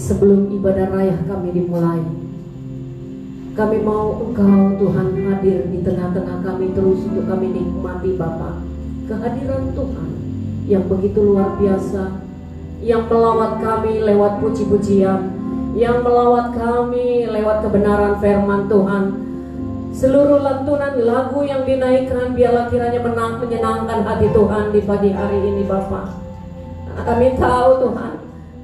sebelum ibadah raya kami dimulai, kami mau Engkau Tuhan hadir di tengah-tengah kami terus untuk kami nikmati Bapa. Kehadiran Tuhan yang begitu luar biasa, yang melawat kami lewat puji-pujian, yang melawat kami lewat kebenaran firman Tuhan. Seluruh lantunan lagu yang dinaikkan biarlah kiranya menyenangkan hati Tuhan di pagi hari ini Bapa. Karena kami tahu Tuhan,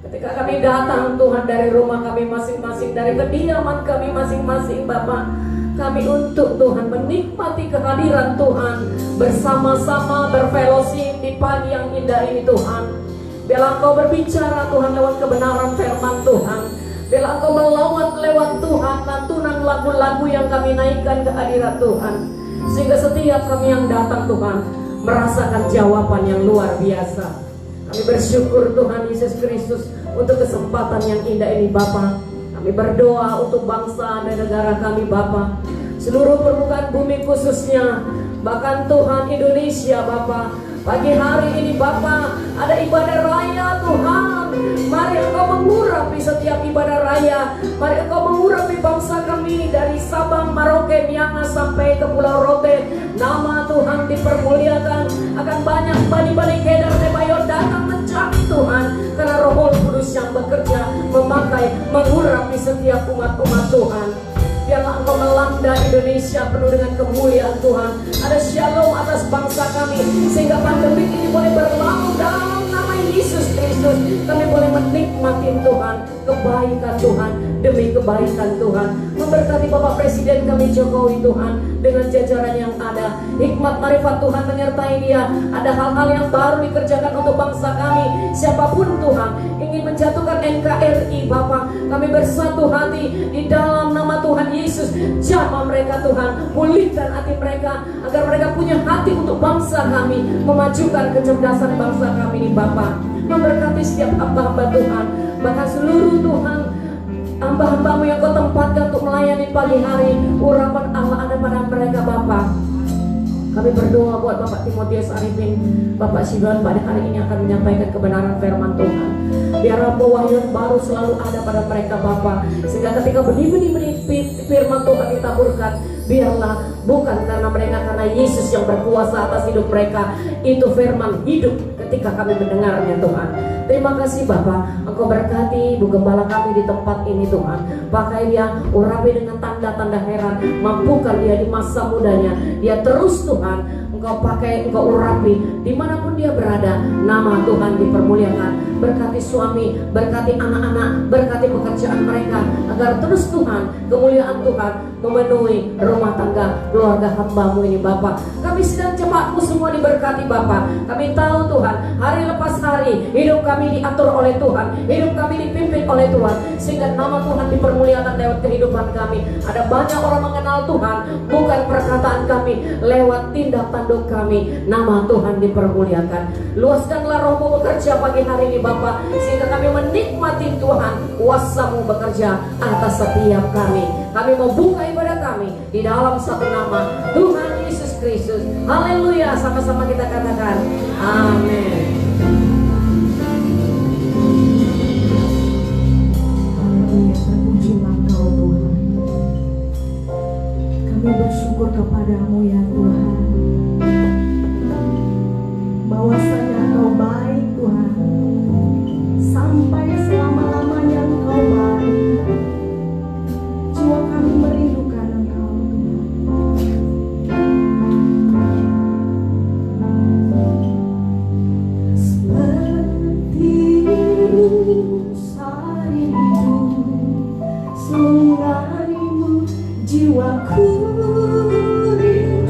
ketika kami datang Tuhan dari rumah kami masing-masing, dari kediaman kami masing-masing Bapa, kami untuk Tuhan menikmati kehadiran Tuhan, bersama-sama berfellowship di pagi yang indah ini Tuhan. Biarlah Engkau berbicara Tuhan lewat kebenaran firman Tuhan. Biarlah Engkau melawat lewat Tuhan lantunan lagu-lagu yang kami naikkan ke hadirat Tuhan, sehingga setiap kami yang datang Tuhan merasakan jawaban yang luar biasa. Kami bersyukur Tuhan Yesus Kristus untuk kesempatan yang indah ini Bapa. Kami berdoa untuk bangsa dan negara kami Bapa, seluruh permukaan bumi khususnya, bahkan Tuhan Indonesia Bapa. Pagi hari ini Bapa ada ibadah raya Tuhan. Mari Engkau mengurapi setiap ibadah raya. Mari Engkau mengurapi bangsa kami dari Sabang, Merauke, Miangas sampai ke Pulau Rote. Nama Tuhan dipermuliakan. Akan banyak bani-bani Kedar Tebayon datang mencari Tuhan, karena Roh Kudus yang bekerja memakai mengurapi setiap umat-umat Tuhan. Biarlah Engkau melanda Indonesia penuh dengan kemuliaan Tuhan. Ada shalom atas bangsa kami, sehingga pandemi ini boleh berlalu dalam nama Yesus Kristus. Kami boleh menikmati Tuhan, kebaikan Tuhan demi kebaikan Tuhan. Memberkati Bapak Presiden kami Jokowi Tuhan, dengan jajaran yang ada, hikmat marifat Tuhan menyertai dia. Ada hal-hal yang baru dikerjakan untuk bangsa kami. Siapapun Tuhan ingin menjatuhkan NKRI Bapak, kami bersatu hati di dalam nama Tuhan Yesus. Jamah mereka Tuhan, pulihkan hati mereka agar mereka punya hati untuk bangsa kami, memajukan kecerdasan bangsa kami ini Bapak. Memberkati setiap hamba-hamba Tuhan, bahkan seluruh Tuhan hamba-hambamu yang Kau tempatkan untuk melayani pagi hari. Urapan Allah ada pada mereka Bapak. Kami berdoa buat Bapak Timotius Arifin, Bapak Sidon pada hari ini akan menyampaikan kebenaran firman Tuhan. Biarlah pewahyuan baru selalu ada pada mereka Bapak, sehingga ketika benih-benih firman Tuhan ditaburkan, biarlah bukan karena mereka, karena Yesus yang berkuasa atas hidup mereka. Itu firman hidup ketika kami mendengarnya Tuhan. Terima kasih Bapak, Engkau berkati Ibu Gembala kami di tempat ini Tuhan. Pakai dia, urapi dengan tanda-tanda heran, mampukan dia di masa mudanya. Dia terus Tuhan, Engkau pakai, Engkau urapi dimanapun dia berada. Nama Tuhan dipermuliakan. Berkati suami, berkati anak-anak, berkati pekerjaan mereka, agar terus Tuhan, kemuliaan Tuhan memenuhi rumah tangga keluarga hamba-Mu ini Bapak. Kami sedang jemaat-Mu semua diberkati Bapak. Kami tahu Tuhan, hari lepas hari hidup kami diatur oleh Tuhan, hidup kami dipimpin oleh Tuhan, sehingga nama Tuhan dipermuliakan lewat kehidupan kami. Ada banyak orang mengenal Tuhan bukan perkataan kami, lewat tindak tanduk kami. Nama Tuhan dipermuliakan. Luaskanlah Roh-Mu bekerja pagi hari ini Bapak, sehingga kami menikmati Tuhan, kuasa-Mu bekerja atas setiap kami. Kami mau buka ibadah kami di dalam satu nama Tuhan Yesus Kristus. Haleluya, sama-sama kita katakan amin. Haleluya, terpujilah Engkau Tuhan. Kami bersyukur kepadamu ya Tuhan, bahwasanya Engkau baik Tuhan, sampai selama-lamanya Engkau baik. Jiwa kami merindukan Engkau Tuhan. Seperti sarimu, sungaimu, jiwaku rindu.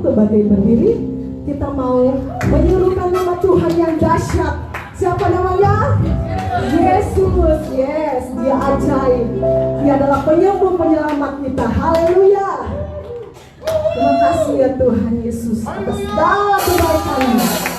coba berdiri. Kita mau menyuruhkan nama Tuhan yang dahsyat. Siapa namanya? Yesus. Yes, dia ajaib. Dia adalah penyembuh penyelamat kita. Haleluya. Terima kasih ya Tuhan Yesus atas segala kebaikan-Mu.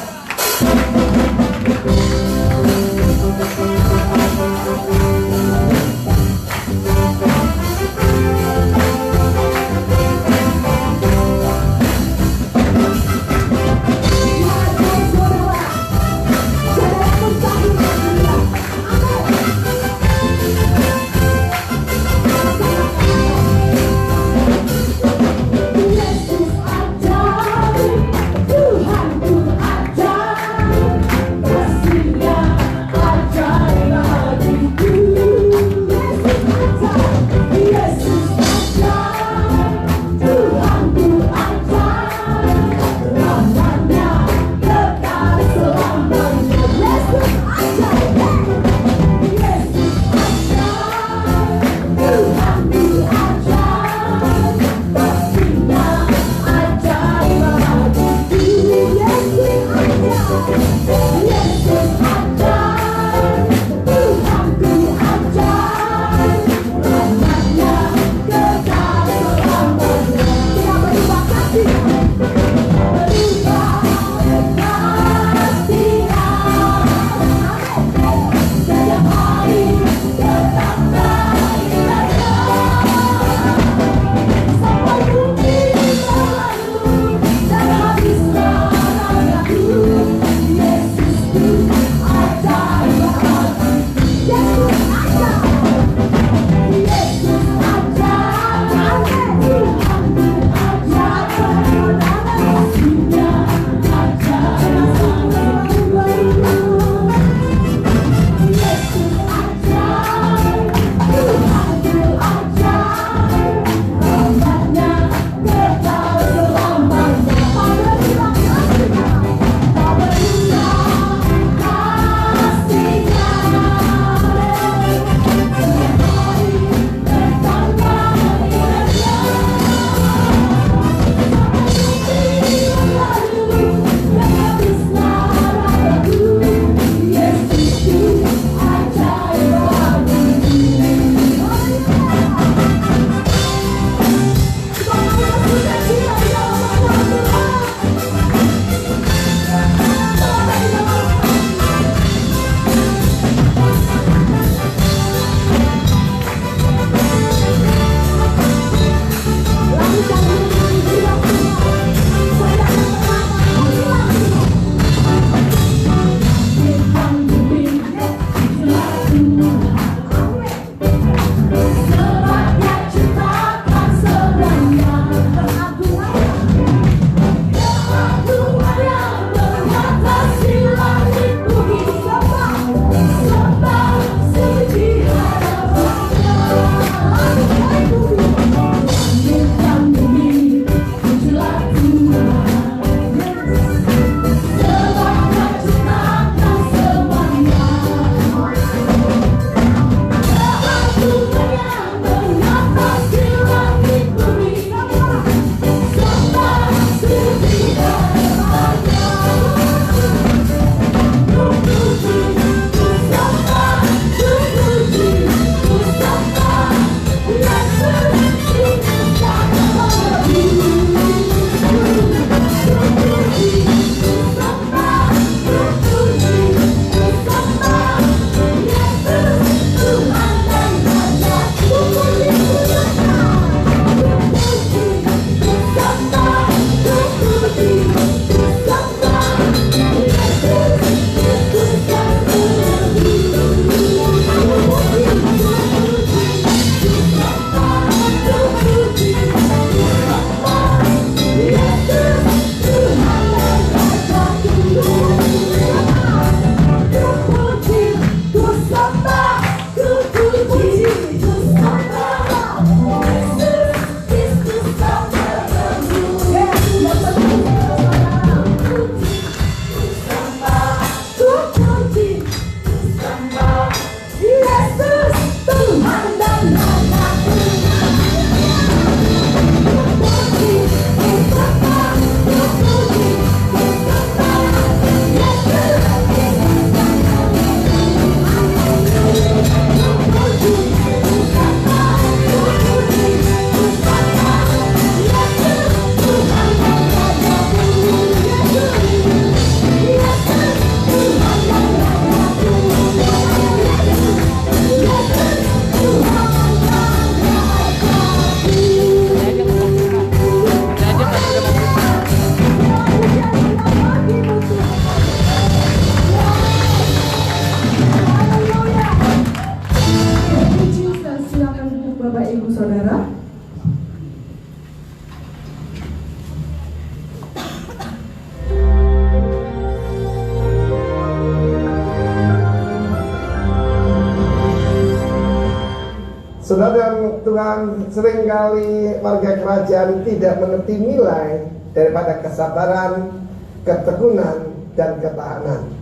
Saudara dan Tuhan, seringkali warga kerajaan tidak mengerti nilai daripada kesabaran, ketekunan, dan ketahanan.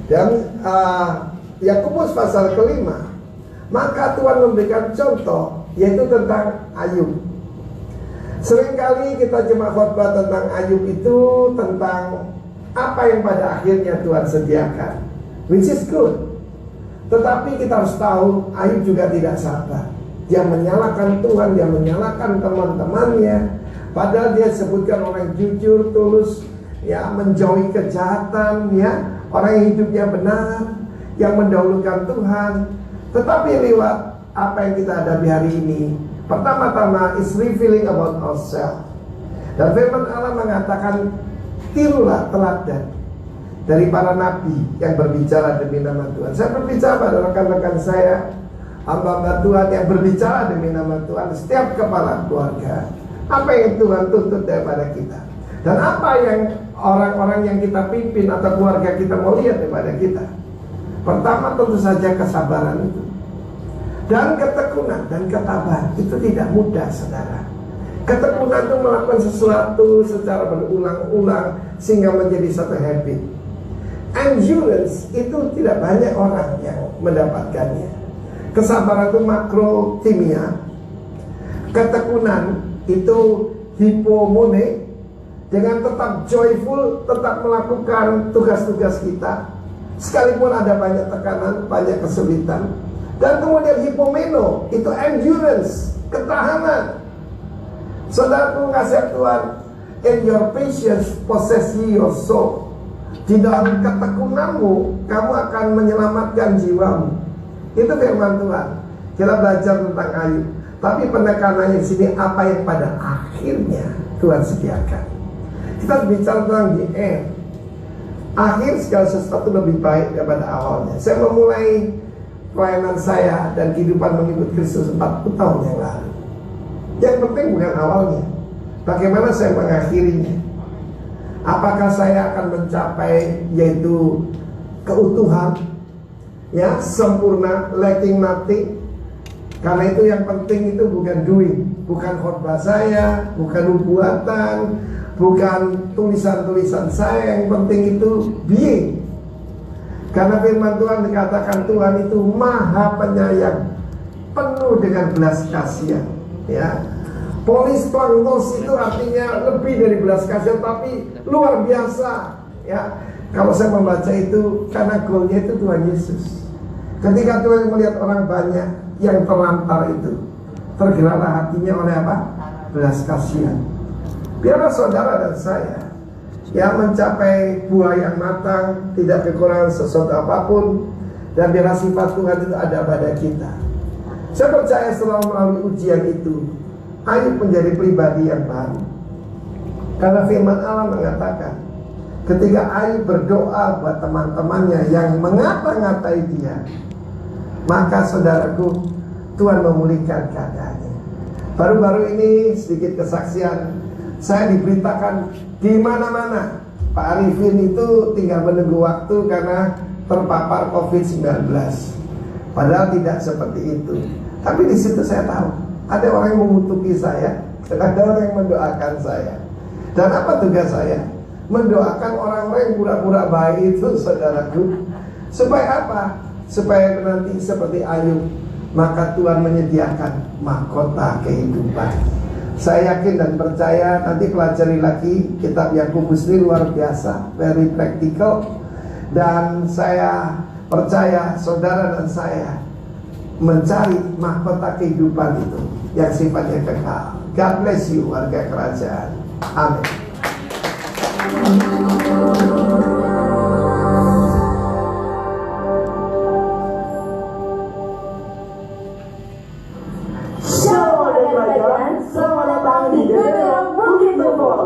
Dan Yakobus pasal kelima, maka Tuhan memberikan contoh, yaitu tentang Ayub. Seringkali kita cuma khotbah tentang Ayub itu tentang apa yang pada akhirnya Tuhan sediakan, which is good. Tetapi kita harus tahu Ayub juga tidak sabar. Dia menyalahkan Tuhan, dia menyalahkan teman-temannya. Padahal dia sebutkan orang jujur, tulus, ya, menjauhi kejahatan, ya, orang yang hidupnya benar, yang mendahulukan Tuhan. Tetapi lewat apa yang kita hadapi hari ini, pertama-tama is revealing about ourselves. Dan firman Allah mengatakan, tirulah teladan dari para nabi yang berbicara demi nama Tuhan. Saya berbicara pada rekan-rekan saya, hamba-hamba Tuhan yang berbicara demi nama Tuhan, setiap kepala keluarga. Apa yang Tuhan tuntut daripada kita, dan apa yang orang-orang yang kita pimpin atau keluarga kita mau lihat daripada kita. Pertama tentu saja kesabaran itu, dan ketekunan dan ketabahan. Itu tidak mudah, saudara. Ketekunan itu melakukan sesuatu secara berulang-ulang sehingga menjadi satu habit. Endurance itu tidak banyak orang yang mendapatkannya. Kesabaran itu makrotimia. Ketekunan itu hipomone. Dengan tetap joyful, tetap melakukan tugas-tugas kita sekalipun ada banyak tekanan, banyak kesulitan. Dan kemudian hipomeno, itu endurance, ketahanan. Saudaraku kasih Tuhan, in your patience possess ye your soul. Di dalam ketekunanmu, kamu akan menyelamatkan jiwamu. Itu firman Tuhan. Kita belajar tentang Ayub. Tapi penekanannya di sini, apa yang pada akhirnya Tuhan sediakan. Kita bicara tentang the end. Akhir segala sesuatu lebih baik daripada awalnya. Saya memulai pelayanan saya dan kehidupan mengikut Kristus 40 tahun yang lalu. Yang penting bukan awalnya, bagaimana saya mengakhirinya. Apakah saya akan mencapai yaitu keutuhan, ya, sempurna, lacking nothing. Karena itu yang penting itu bukan doing, bukan khotbah saya, bukan nubuatan, bukan tulisan-tulisan saya. Yang penting itu being. Karena firman Tuhan dikatakan Tuhan itu maha penyayang, penuh dengan belas kasihan, ya. Polis pangnos itu artinya lebih dari belas kasihan, tapi luar biasa, ya. Kalau saya membaca itu, karena goalnya itu Tuhan Yesus. Ketika Tuhan melihat orang banyak yang terlantar itu, tergeraklah hatinya oleh apa? Belas kasihan. Biarlah saudara dan saya yang mencapai buah yang matang, tidak kekurangan sesuatu apapun, dan biarlah sifat Tuhan itu ada pada kita. Saya percaya setelah melalui ujian itu, Ayub menjadi pribadi yang baru. Karena firman Allah mengatakan, ketika Ayub berdoa buat teman-temannya yang mengata-ngatai dia, maka saudaraku, Tuhan memulihkan keadaannya. Baru-baru ini sedikit kesaksian, saya diberitakan di mana-mana Pak Arifin itu tinggal menunggu waktu karena terpapar COVID-19. Padahal tidak seperti itu. Tapi di situ saya tahu ada orang yang mengutuki saya, dan ada orang yang mendoakan saya. Dan apa tugas saya? Mendoakan orang-orang yang pura-pura baik itu, saudaraku. Supaya apa? Supaya nanti seperti Ayub, maka Tuhan menyediakan mahkota kehidupan. Saya yakin dan percaya, nanti pelajari lagi kitab Yakobus ini luar biasa, very practical. Dan saya percaya saudara dan saya mencari mahkota kehidupan itu yang sifatnya kekal. God bless you, warga kerajaan. Amin. Shalom warga kerajaan, selamat datang di Gereja Bukit Nubul.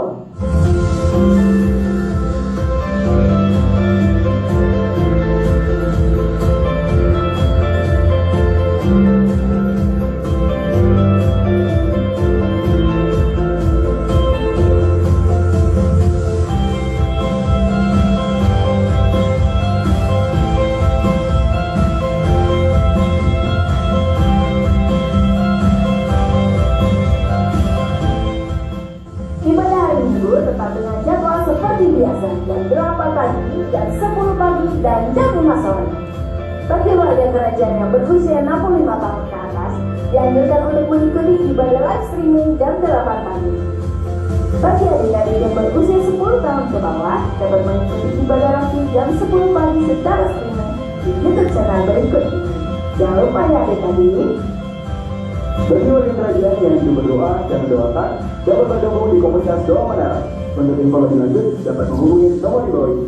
berusia 65 tahun ke atas dianjurkan untuk mengikuti ibadah live streaming jam 8 pagi. Bagi adik-adik yang berusia 10 tahun ke bawah dapat mengikuti ibadah rafi jam 10 pagi secara streaming di YouTube channel berikut ini. Jangan lupa ya adik-adik. Bagi warga kerajaan yang ingin berdoa dan mendoakan dapat bergabung di komunitas doa menara. Untuk info lebih lanjut dapat menghubungi nomor di bawah ini.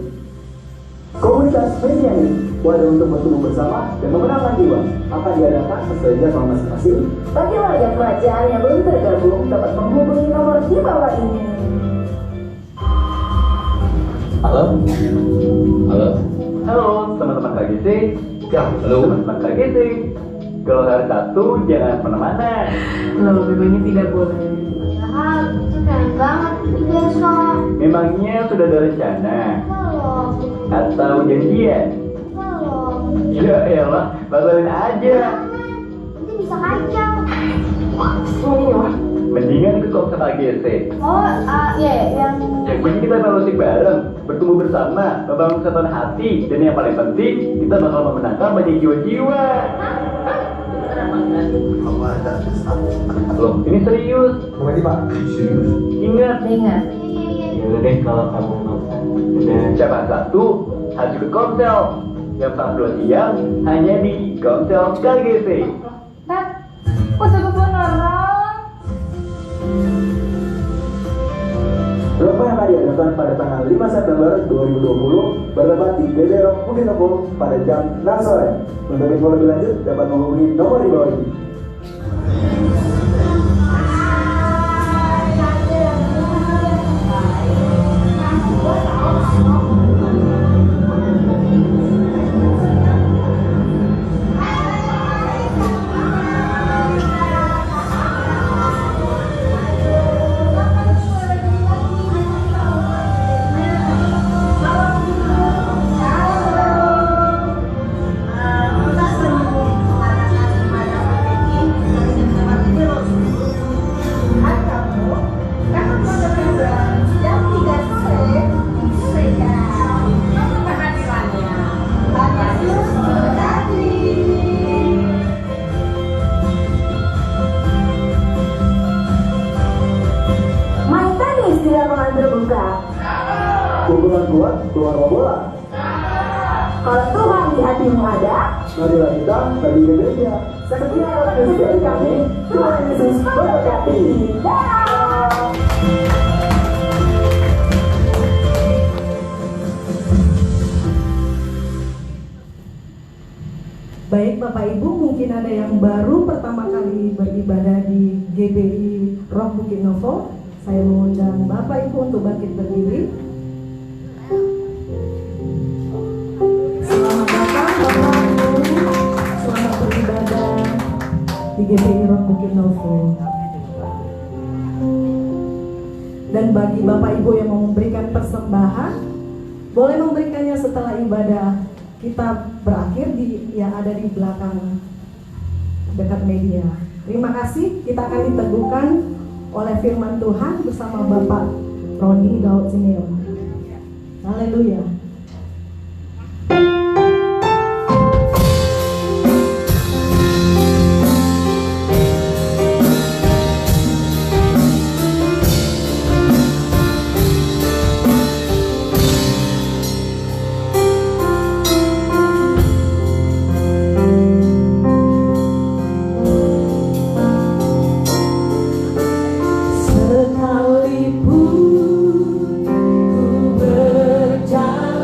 Komunitas Mesianis, wadah untuk bertumbuh bersama dan memenangkan jiwa, akan diadakan sesuai jadwal masing-masing. Bagi warga kerajaan yang belum tergabung dapat menghubungi nomor di bawah ini. Halo? Halo teman-teman KGC. Ya, halo teman-teman KGC. Kalau hari Sabtu jangan kemana-mana. Loh, memangnya tidak boleh. Padahal itu keren banget di besok. Memangnya sudah ada rencana Belum. atau janjian? Belum. Ya elah, batalin aja. Nanti bisa kacau. Mendingan ikut konsep AGC. Oh, iya, yang Ya, jadi kita fellowship bareng, bertumbuh bersama, membangun kesatuan hati, dan yang paling penting, kita bakal memenangkan banyak jiwa-jiwa. Loh, ini serius. Mengerti Pak? Ingat. Ingat. Ya udah deh kalau kamu mau. Udah siapa satu harus ikut konsel. Yang saat 2 siang hanya di konsel KGC. Nat, kok sebut orang? Lomba yang akan diadakan pada tanggal 5 September 2020 bertempat di GB Rock Bukit Nopo pada jam 6 sore. Untuk info lebih lanjut dapat menghubungi nomor di bawah ini. Main tenis di lapangan terbuka. Pukulan kuat keluar bola. Kalau Tuhan di hatimu ada, Marilah kita bagi gereja. sekian waktu dari kami, Tuhan Yesus memberkati. Dah. Baik Bapak Ibu, mungkin ada yang baru pertama kali beribadah di GBI Rock Bukit Novo. Saya mengundang Bapak Ibu untuk bangkit berdiri. Selamat datang Bapak Ibu, selamat beribadah di GBI Rock Bukit Novo. Dan bagi Bapak Ibu yang mau memberikan persembahan, boleh memberikannya setelah ibadah kita berakhir di yang ada di belakang dekat media. Terima kasih. Kita akan diteguhkan oleh firman Tuhan bersama Bapak Roni Daud Simeon. Haleluya. Sekalipun ku berjalan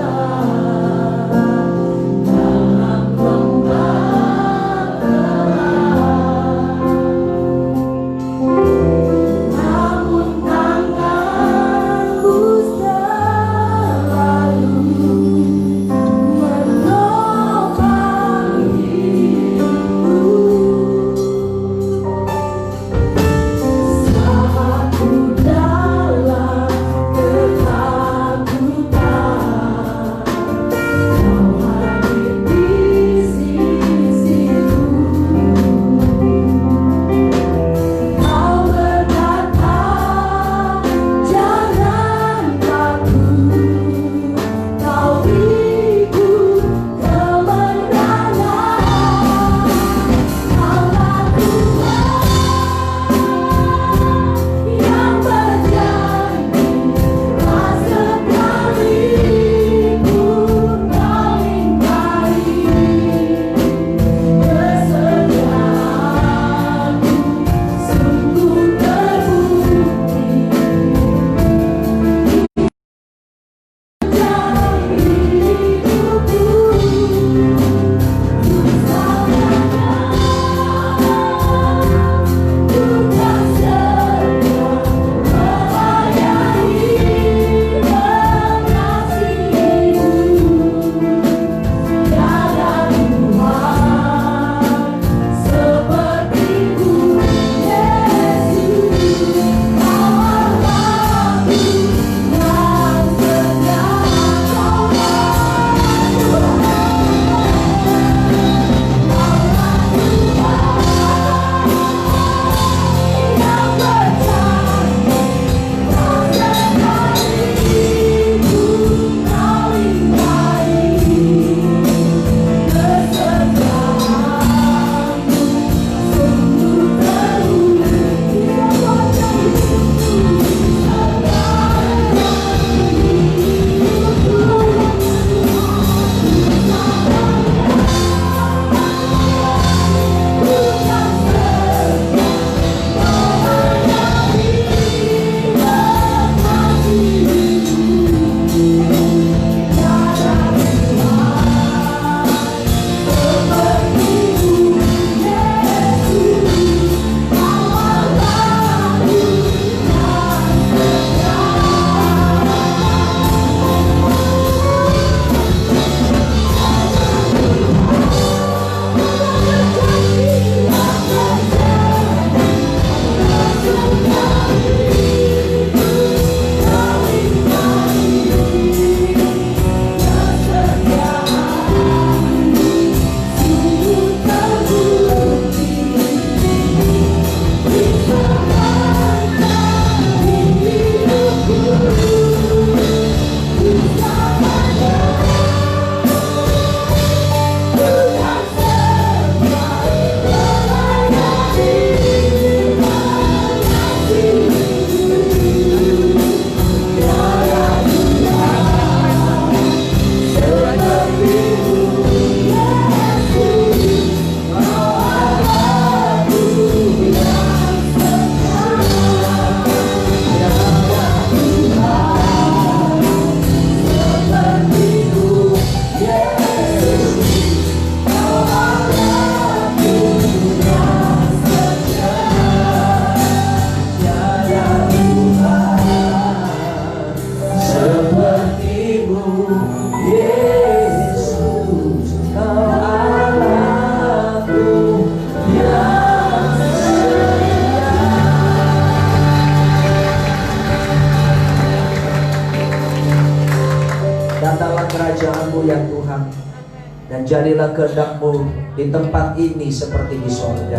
jadilah kehendak-Mu di tempat ini seperti di sorga.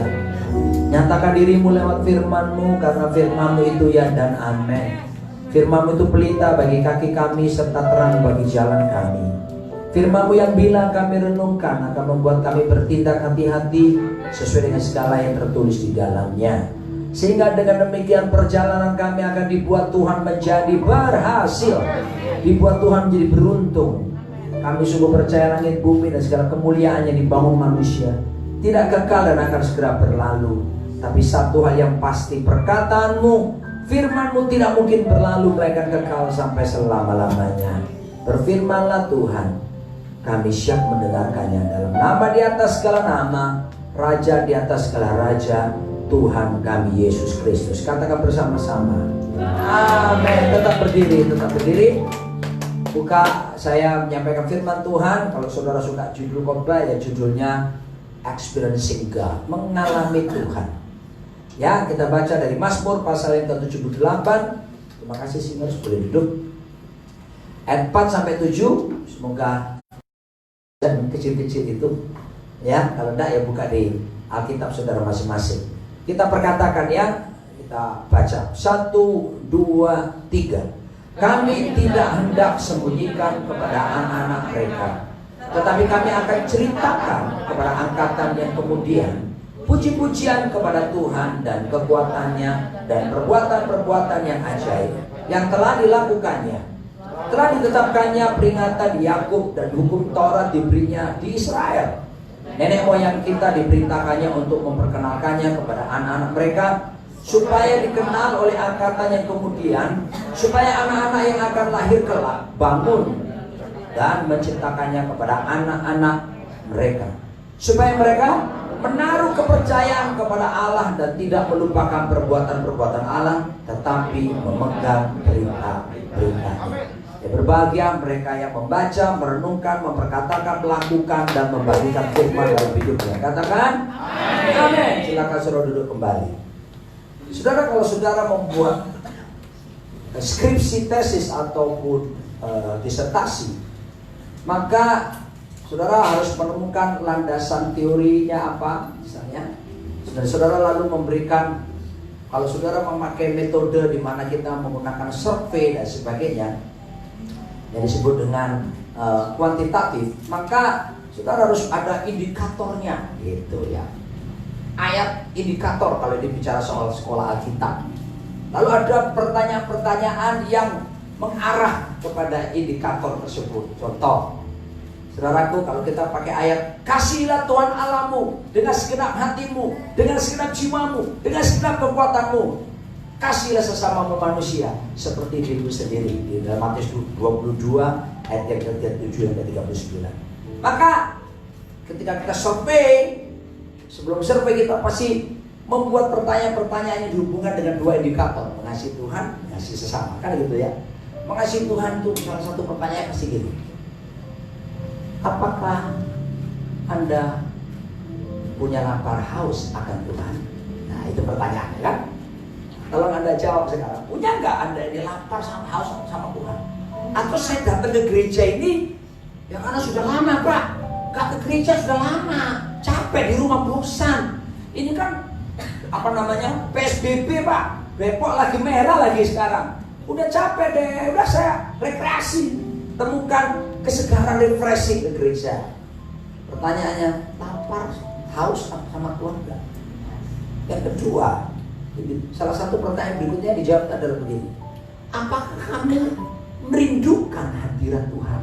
Nyatakan diri-Mu lewat firman-Mu, karena firman-Mu itu ya dan amin. Firman-Mu itu pelita bagi kaki kami serta terang bagi jalan kami. Firman-Mu yang bila kami renungkan akan membuat kami bertindak hati-hati sesuai dengan segala yang tertulis di dalamnya. Sehingga dengan demikian perjalanan kami akan dibuat Tuhan menjadi berhasil, dibuat Tuhan menjadi beruntung. Kami sungguh percaya langit bumi dan segala kemuliaan yang dibangun manusia tidak kekal dan akan segera berlalu. Tapi satu hal yang pasti, perkataan-Mu, firman-Mu tidak mungkin berlalu, melainkan kekal sampai selama-lamanya. Berfirmanlah Tuhan, kami siap mendengarkannya. Dalam nama di atas segala nama, Raja di atas segala raja, Tuhan kami Yesus Kristus. Katakan bersama-sama, amin. Tetap berdiri, tetap berdiri. Buka, saya menyampaikan firman Tuhan. Kalau saudara suka judul khotbah, ya judulnya Experiencing God, mengalami Tuhan. Ya, kita baca dari Mazmur pasal yang ke-78. Terima kasih singers, boleh duduk. Ayat 4 sampai 7. Semoga dan kecil-kecil itu, ya, kalau enggak ya buka di Alkitab saudara masing-masing. Kita perkatakan ya, kita baca 1, 2, 3. Kami tidak hendak sembunyikan kepada anak-anak mereka, tetapi kami akan ceritakan kepada angkatan yang kemudian puji-pujian kepada Tuhan dan kekuatannya dan perbuatan-perbuatan yang ajaib yang telah dilakukannya. Telah ditetapkannya peringatan di Yakub dan hukum Taurat diberinya di Israel. Nenek moyang kita diperintahkannya untuk memperkenalkannya kepada anak-anak mereka, supaya dikenal oleh angkatan yang kemudian, supaya anak-anak yang akan lahir kelak bangun dan menciptakannya kepada anak-anak mereka, supaya mereka menaruh kepercayaan kepada Allah dan tidak melupakan perbuatan-perbuatan Allah, tetapi memegang perintah-perintahnya. Ya, berbahagia mereka yang membaca, merenungkan, memperkatakan, melakukan, dan membagikan firman dalam hidupnya. Katakan amin. Silakan saudara duduk kembali. Saudara, kalau saudara membuat skripsi, tesis ataupun disertasi, maka saudara harus menemukan landasan teorinya apa, misalnya. Dan saudara lalu memberikan, kalau saudara memakai metode di mana kita menggunakan survei dan sebagainya, yang disebut dengan kuantitatif, maka saudara harus ada indikatornya, gitu ya. Ayat indikator kalau dibicara soal sekolah Alkitab. Lalu ada pertanyaan-pertanyaan yang mengarah kepada indikator tersebut. Contoh, saudaraku, kalau kita pakai ayat, kasihilah Tuhan Allahmu dengan segenap hatimu, dengan segenap jiwamu, dengan segenap kekuatanmu. Kasihilah sesamamu manusia seperti dirimu sendiri. Di dalam Matius 22 ayat yang ke-7 dan ke-39. Maka ketika kita survei, sebelum survei kita pasti membuat pertanyaan-pertanyaan yang dihubungkan dengan dua indikator, mengasihi Tuhan, mengasihi sesama, kan gitu ya. Mengasihi Tuhan itu salah satu pertanyaan pasti gini, apakah Anda punya lapar haus akan Tuhan? Nah, itu pertanyaannya kan. Kalau Anda jawab sekarang, punya nggak Anda ini lapar sama haus sama Tuhan? Atau saya datang ke gereja ini ya karena sudah lama Pak, gak ke gereja sudah lama, capek di rumah, bosan. Ini kan apa namanya, PSBB Pak, Depok lagi merah lagi sekarang. Udah capek deh, udah saya rekreasi, temukan kesegaran refreshing ke gereja. Pertanyaannya, lapar haus sama Tuhan enggak? Yang kedua, salah satu pertanyaan berikutnya dijawab adalah begini, apakah kamu merindukan hadirat Tuhan?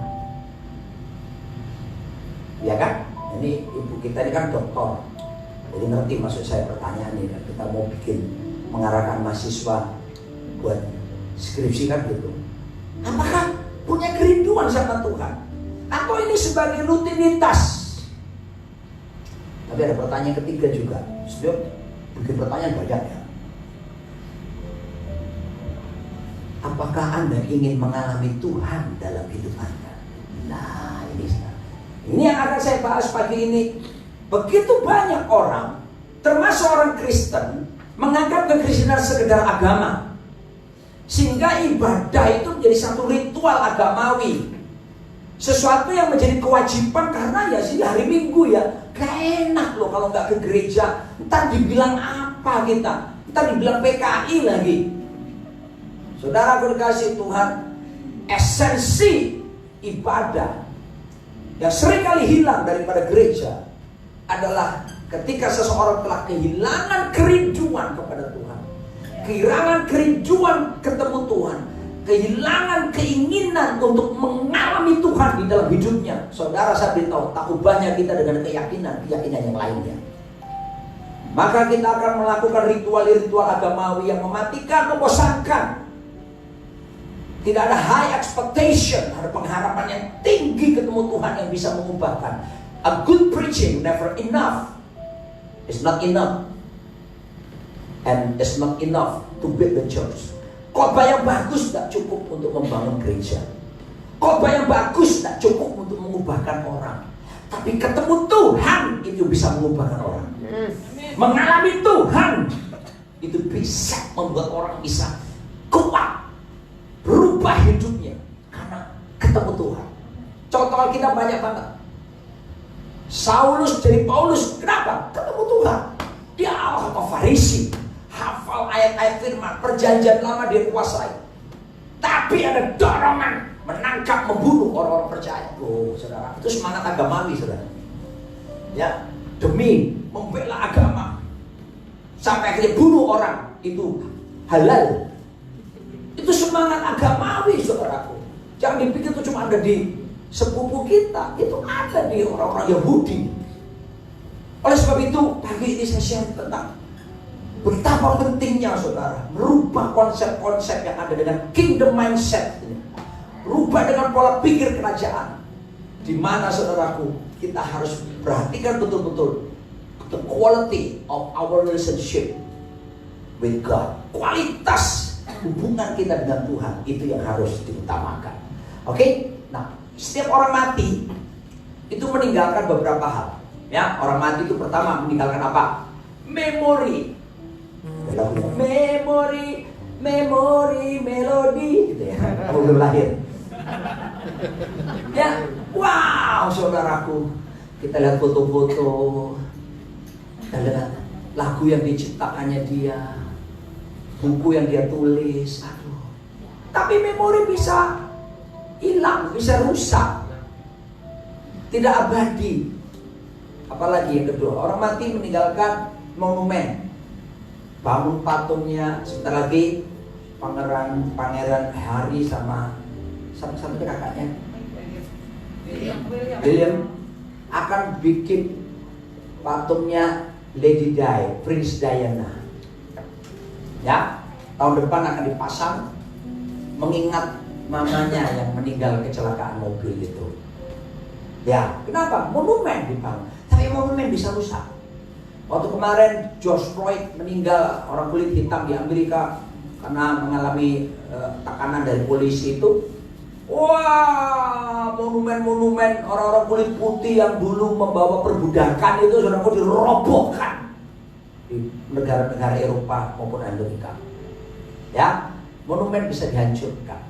Ya kan? Ini ibu kita ini kan dokter, jadi ngerti maksud saya pertanyaan ini. Kita mau bikin mengarahkan mahasiswa buat skripsi kan gitu. Apakah punya kerinduan sama Tuhan? Atau ini sebagai rutinitas? Tapi ada pertanyaan ketiga juga. Setiap bikin pertanyaan banyak ya. Apakah Anda ingin mengalami Tuhan dalam hidup Anda? Nah, ini yang akan saya bahas pagi ini. Begitu banyak orang, termasuk orang Kristen, menganggap kekristenan sekedar agama, sehingga ibadah itu menjadi satu ritual agamawi, sesuatu yang menjadi kewajiban karena ya sih hari Minggu ya. Gak enak loh kalau nggak ke gereja. Ntar dibilang apa kita? Ntar dibilang PKI lagi. Saudara berkasih Tuhan, esensi ibadah yang seringkali hilang daripada gereja adalah ketika seseorang telah kehilangan kerinduan kepada Tuhan, kehilangan kerinduan ketemu Tuhan, kehilangan keinginan untuk mengalami Tuhan di dalam hidupnya. Saudara, saya beritahu, tak ubahnya kita dengan keyakinan yang lainnya. Maka kita akan melakukan ritual-ritual agamawi yang mematikan, membosankan. Tidak ada high expectation, ada pengharapan yang tinggi ketemu Tuhan yang bisa mengubahkan. A good preaching never enough. It's not enough. And it's not enough to build the church. Khotbah yang bagus tidak cukup untuk membangun gereja. Khotbah yang bagus tidak cukup untuk mengubahkan orang. Tapi ketemu Tuhan itu bisa mengubahkan orang. Mengalami Tuhan itu bisa membuat orang bisa kuat, berubah hidupnya karena ketemu Tuhan. Contoh kita banyak banget. Saulus jadi Paulus, kenapa? Ketemu Tuhan. Dia apa Farisi, hafal ayat-ayat firman, perjanjian lama dia kuasai. Tapi ada dorongan menangkap, membunuh orang-orang percaya. Oh, saudara, itu semangat agamawi, saudara. Ya, demi membela agama. Sampai akhirnya bunuh orang, itu halal. Itu semangat agamawi, saudaraku. Jangan dipikir itu cuma ada di sepupu kita, itu ada di orang-orang Yahudi. Oleh sebab itu, pagi ini saya share tentang betapa pentingnya, saudara, merubah konsep-konsep yang ada dengan kingdom mindset ini. Rubah dengan pola pikir kerajaan. Di mana, saudaraku, kita harus perhatikan betul-betul the quality of our relationship with God. Kualitas hubungan kita dengan Tuhan itu yang harus diutamakan. Oke? Nah, setiap orang mati itu meninggalkan beberapa hal. Ya, orang mati itu pertama meninggalkan apa? Memori. Memori, melodi, gitu ya. Kamu belum lahir. Ya, wow, saudaraku, kita lihat foto-foto, kita lihat lagu yang diciptakannya dia, buku yang dia tulis, aduh. Tapi memori bisa hilang, bisa rusak, tidak abadi. Apalagi yang kedua, orang mati meninggalkan monumen, bangun patungnya. Sebentar lagi Pangeran Harry sama kakaknya William akan bikin patungnya Lady Di, Prince Diana. Ya, tahun depan akan dipasang mengingat mamanya yang meninggal kecelakaan mobil itu. Ya, kenapa? Monumen dibangun. Tapi monumen bisa rusak. Waktu kemarin George Floyd meninggal, orang kulit hitam di Amerika, karena mengalami tekanan dari polisi itu. Wah, monumen-monumen orang-orang kulit putih yang dulu membawa perbudakan itu sudah mau dirobohkan di negara-negara Eropa maupun Amerika. Ya, monumen bisa dihancurkan.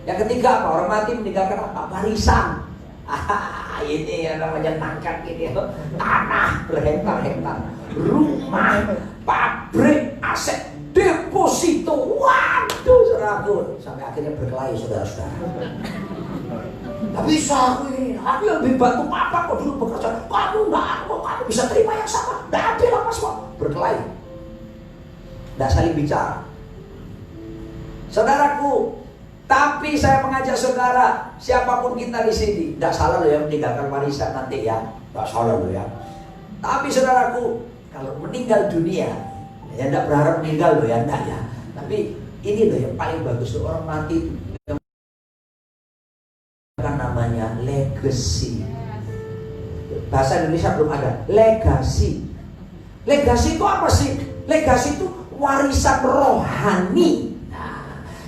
Yang ketiga apa? Orang mati meninggalkan apa? Warisan. Ini yang namanya nangkat ini, tanah berhektar-hektar, rumah, pabrik, aset, deposito. Waduh, saudaraku, sampai akhirnya berkelahi saudara-saudara. Gak bisa aku ini, aku lebih bantu papa kok dulu bekerja. Kamu bisa terima yang sama. Gak adil apa semua. Berkelahi, gak saling bicara. Saudaraku, tapi saya mengajak saudara, siapapun kita di sini, tidak salah loh ya meninggalkan warisan nanti ya, tidak salah loh ya. Tapi saudaraku, kalau meninggal dunia, ya tidak berharap meninggal loh ya, tidak ya. Tapi ini loh yang paling bagus loh, orang mati yang namanya legacy. Bahasa Indonesia belum ada, legasi. Legasi itu apa sih? Legasi itu warisan rohani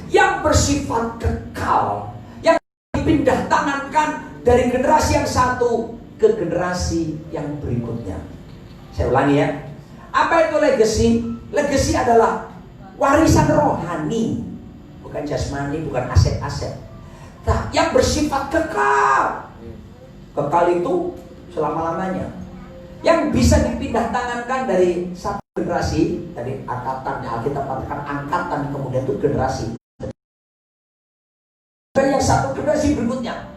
yang bersifat kekal, yang dipindah tangankan dari generasi yang satu ke generasi yang berikutnya. Saya ulangi ya. Apa itu legacy? Legacy adalah warisan rohani, bukan jasmani, bukan aset-aset. Nah, yang bersifat kekal. Kekal itu selama-lamanya. Yang bisa dipindah tangankan dari satu generasi, dari angkatan, Alkitab katakan angkatan, kemudian itu generasi. Dan yang satu generasi berikutnya.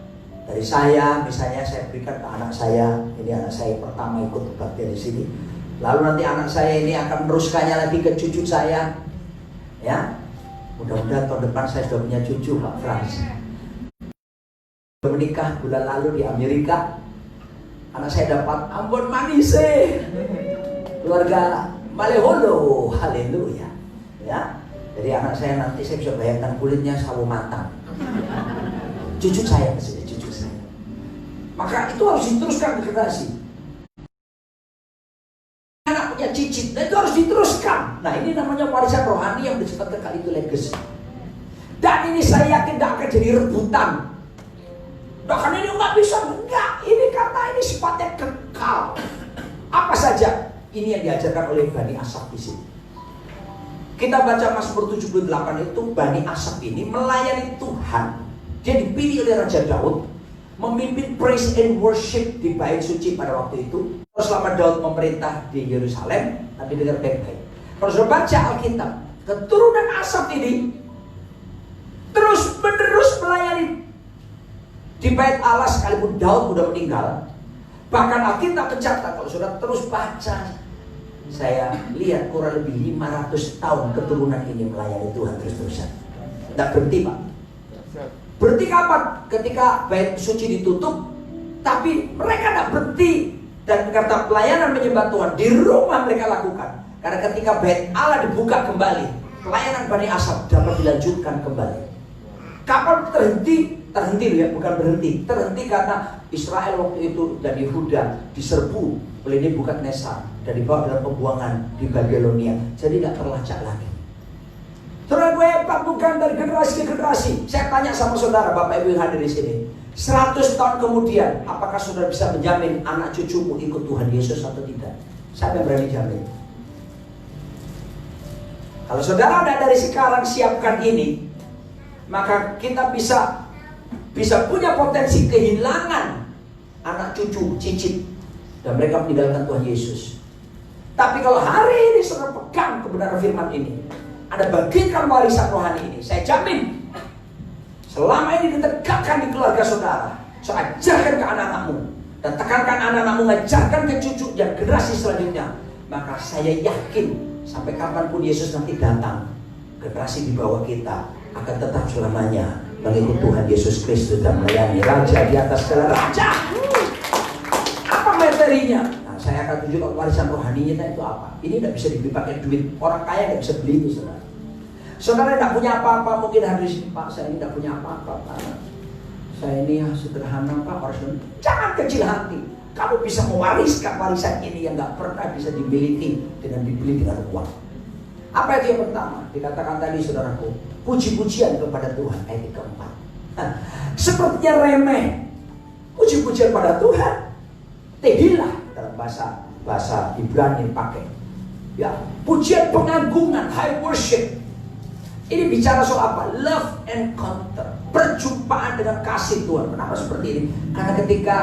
Dari saya, misalnya saya berikan ke anak saya, ini anak saya pertama ikut berbakti di sini. Lalu nanti anak saya ini akan meneruskannya lagi ke cucu saya. Ya, mudah-mudahan tahun depan saya sudah punya cucu, Pak Frans. Menikah bulan lalu di Amerika, anak saya dapat Ambon Manise, keluarga Maleholo, haleluya. Ya, jadi anak saya nanti saya bisa bayangkan kulitnya sawo matang. Cucu saya kesini, cucu saya. Maka itu harus diteruskan ke generasi. Anak punya cicit, dan itu harus diteruskan. Nah, ini namanya warisan rohani yang bersifat kekal, itu legacy. Dan ini saya yakin tidak akan jadi rebutan. Bahkan ini nggak bisa, enggak. Ini karena ini sifatnya kekal. Apa saja ini yang diajarkan oleh Bani Asaf di sini. Kita baca Mazmur 78 itu Bani Asaf ini melayani Tuhan. Dia dipilih oleh Raja Daud memimpin praise and worship di bait suci pada waktu itu. Selama Daud memerintah di Yerusalem, tapi dengar baik-baik. Kalau sudah baca Alkitab, keturunan Asaf ini terus menerus melayani di bait Allah sekalipun Daud sudah meninggal. Bahkan Alkitab mencatat, kalau sudah terus baca, saya lihat kurang lebih 500 tahun keturunan ini melayani Tuhan terus-terusan. Tidak berhenti, Pak. Berhenti kapan? Ketika bait suci ditutup, tapi mereka tidak berhenti. Dan kata pelayanan menyembah Tuhan di rumah mereka lakukan. Karena ketika bait Allah dibuka kembali, pelayanan Bani Asaf dapat dilanjutkan kembali. Kapan terhenti? Terhenti ya, bukan berhenti. Terhenti karena Israel waktu itu dan Yehuda diserbu oleh Nebukadnezar dan dibawa dalam pembuangan di Babilonia. Jadi tidak terlacak lagi. Saudara gue bukan dari generasi ke generasi. Saya tanya sama saudara, Bapak Ibu yang hadir di sini. 100 tahun kemudian, apakah saudara bisa menjamin anak cucumu ikut Tuhan Yesus atau tidak? Siapa yang berani jamin? Kalau saudara ada dari sekarang siapkan ini, maka kita bisa punya potensi kehilangan anak cucu, cicit, dan mereka meninggalkan Tuhan Yesus. Tapi kalau hari ini saudara pegang kebenaran firman ini, Anda bagikan warisan rohani ini, saya jamin selama ini ditegakkan di keluarga saudara, saya ajarkan ke anak-anakmu dan tekankan anak-anakmu, mengajarkan ke cucu dan generasi selanjutnya, maka saya yakin sampai kapanpun Yesus nanti datang, generasi di bawah kita akan tetap selamanya mengikut Tuhan Yesus Kristus dan melayani Raja di atas segala raja. Apa materinya? Nah, saya akan tunjukkan warisan rohaninya itu apa. Ini tidak bisa dibeli pakai duit. Orang kaya tidak bisa beli itu, saudara. Saudara tidak punya apa-apa, mungkin harus Pak, saya ini tidak punya apa-apa, Pak. Saya ini sederhana, Pak. Harus jangan kecil hati. Kamu bisa mewariskan warisan ini yang tidak pernah bisa dimiliki dengan dibeli dengan uang. Apa itu yang pertama? Dikatakan tadi saudaraku, puji-pujian kepada Tuhan. Ayat yang keempat. Sepertinya remeh. Puji-pujian pada Tuhan. Tehilah dalam bahasa Ibrani pakai. Ya, pujian pengagungan, high worship. Ini bicara soal apa? Love encounter, perjumpaan dengan kasih Tuhan. Kenapa seperti ini? Karena ketika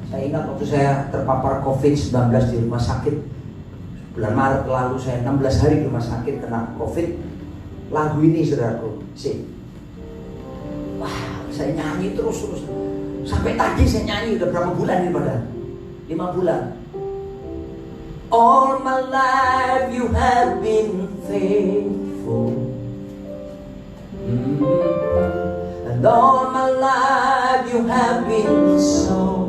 saya ingat waktu saya terpapar COVID-19 di rumah sakit, bulan Maret lalu saya 16 hari di rumah sakit kena COVID. Lagu ini saudaraku, wah, saya nyanyi terus sampai tadi saya nyanyi. Udah berapa bulan ini padahal? 5 bulan. All my life you have been faithful, and all my life you have been so